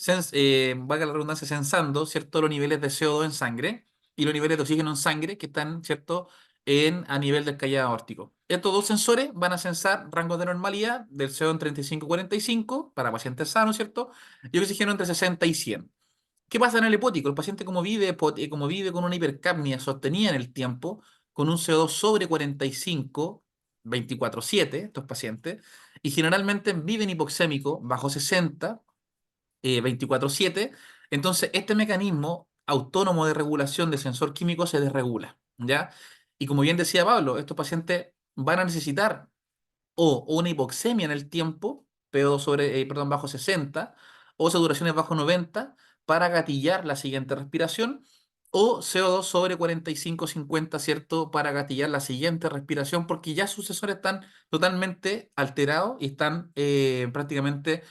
valga la redundancia, sensando, ¿cierto? Los niveles de CO2 en sangre y los niveles de oxígeno en sangre que están, ¿cierto? A nivel del callado aórtico. Estos dos sensores van a sensar rangos de normalidad del CO en 35-45 para pacientes sanos, ¿cierto? Y oxígeno entre 60 y 100. ¿Qué pasa en el hipótico? El paciente como vive con una hipercapnia sostenida en el tiempo, con un CO2 sobre 45, 24/7, estos pacientes, y generalmente viven hipoxémico bajo 60, 24/7, entonces este mecanismo autónomo de regulación del sensor químico se desregula, ¿ya? Y como bien decía Pablo, estos pacientes van a necesitar o una hipoxemia en el tiempo, perdón, bajo 60, o saturaciones bajo 90 para gatillar la siguiente respiración, o CO2 sobre 45-50, ¿cierto? Para gatillar la siguiente respiración, porque ya sus sensores están totalmente alterados y están prácticamente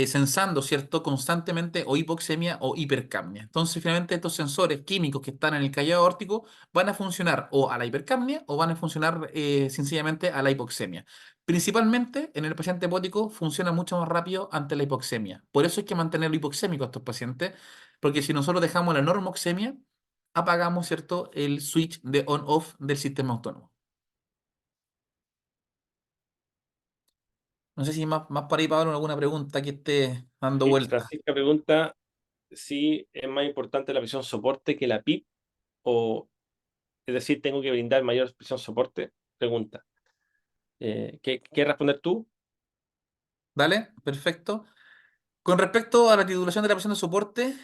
sensando, ¿cierto? Constantemente o hipoxemia o hipercapnia. Entonces, finalmente, estos sensores químicos que están en el callado aórtico van a funcionar o a la hipercapnia o van a funcionar sencillamente a la hipoxemia. Principalmente en el paciente hepático funciona mucho más rápido ante la hipoxemia. Por eso hay que mantenerlo hipoxémico a estos pacientes, porque si nosotros dejamos la normoxemia, apagamos, ¿cierto? El switch de on-off del sistema autónomo. No sé si más para ahí, Pablo, alguna pregunta que esté dando Sí, vuelta. Francisca pregunta si es más importante la presión soporte que la PIP, o es decir, tengo que brindar mayor presión soporte. Pregunta. ¿Qué quieres responder tú? ¿Dale? Perfecto. Con respecto a la titulación de la presión de soporte,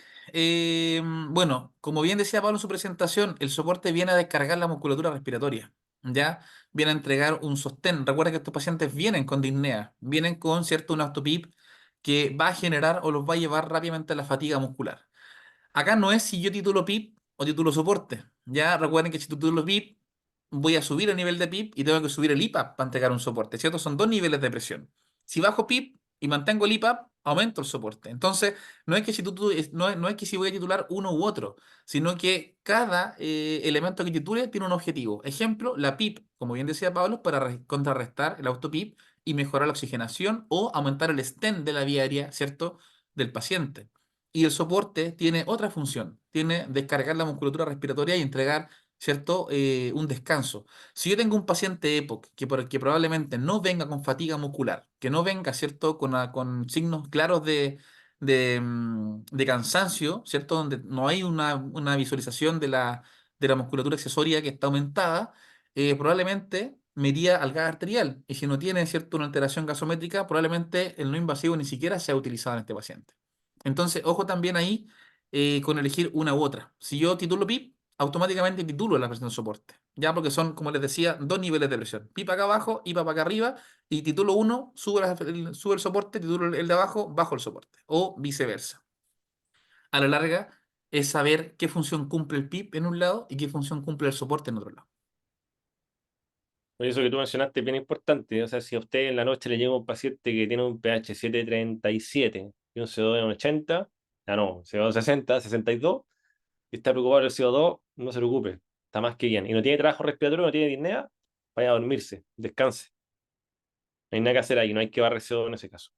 bueno, como bien decía Pablo en su presentación, el soporte viene a descargar la musculatura respiratoria, ¿ya? Viene a entregar un sostén. Recuerda que estos pacientes vienen con disnea, vienen con, ¿cierto?, un autopip que va a generar o los va a llevar rápidamente a la fatiga muscular. Acá no es si yo titulo PIP o titulo soporte. Ya recuerden que si titulo PIP, voy a subir el nivel de PIP y tengo que subir el IPAP para entregar un soporte, ¿cierto? Son dos niveles de presión. Si bajo PIP y mantengo el IPAP, aumento el soporte. Entonces, no es que no es que si voy a titular uno u otro, sino que cada elemento que titule tiene un objetivo. Ejemplo, la PIP, como bien decía Pablo, es para contrarrestar el auto-PIP y mejorar la oxigenación o aumentar el stent de la vía aérea, ¿cierto?, del paciente. Y el soporte tiene otra función, tiene descargar la musculatura respiratoria y entregar, ¿cierto? Un descanso. Si yo tengo un paciente EPOC que probablemente no venga con fatiga muscular, que no venga, ¿cierto? Con signos claros de cansancio, ¿cierto? Donde no hay una visualización de la musculatura accesoria que está aumentada, probablemente me iría al gas arterial. Y si no tiene, ¿cierto?, una alteración gasométrica, probablemente el no invasivo ni siquiera sea utilizado en este paciente. Entonces, ojo también ahí con elegir una u otra. Si yo titulo PIP, automáticamente titulo la presión de soporte. Ya porque son, como les decía, dos niveles de presión. PIP acá abajo, IPAP acá arriba. Y título uno, sube el soporte, título el de abajo, bajo el soporte. O viceversa. A la larga es saber qué función cumple el PIP en un lado y qué función cumple el soporte en otro lado. Oye, eso que tú mencionaste es bien importante. O sea, si a usted en la noche le llega un paciente que tiene un pH 7,37 y un CO2 de 80, no, CO2 60, 62, y está preocupado del CO2, no se preocupe, está más que bien. Y no tiene trabajo respiratorio, no tiene disnea, vaya a dormirse, descanse. No hay nada que hacer ahí, no hay que barrer CO2 en ese caso.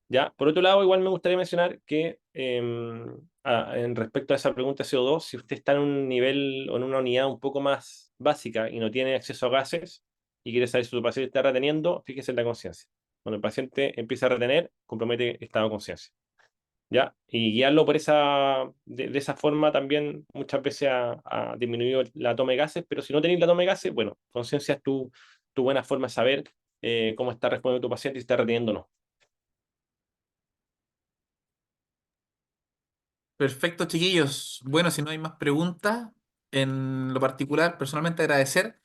Ya, por otro lado, igual me gustaría mencionar que en respecto a esa pregunta de CO2, si usted está en un nivel o en una unidad un poco más básica y no tiene acceso a gases y quiere saber si su paciente está reteniendo, fíjese en la conciencia. Cuando el paciente empieza a retener, compromete el estado de conciencia. ¿Ya? Y guiarlo de esa forma también muchas veces ha disminuido la toma de gases, pero si no tenéis la toma de gases, bueno, conciencia es tu buena forma de saber cómo está respondiendo tu paciente y si está reteniendo o no. Perfecto, chiquillos. Bueno, si no hay más preguntas, en lo particular, personalmente agradecer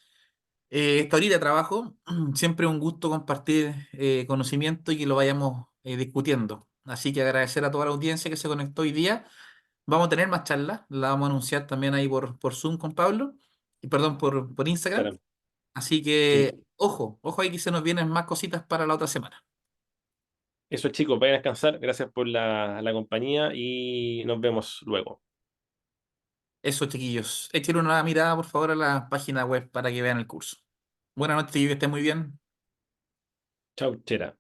esta horita de trabajo. Siempre un gusto compartir conocimiento y que lo vayamos discutiendo. Así que agradecer a toda la audiencia que se conectó hoy día. Vamos a tener más charlas, la vamos a anunciar también ahí por Zoom con Pablo, y perdón, por Instagram. Claro. Así que Sí. Ojo, ojo ahí que se nos vienen más cositas para la otra semana. Eso, chicos, vayan a descansar. Gracias por la compañía y nos vemos luego. Eso, chiquillos. Echen una mirada, por favor, a la página web para que vean el curso. Buenas noches y que estén muy bien. Chau, chera.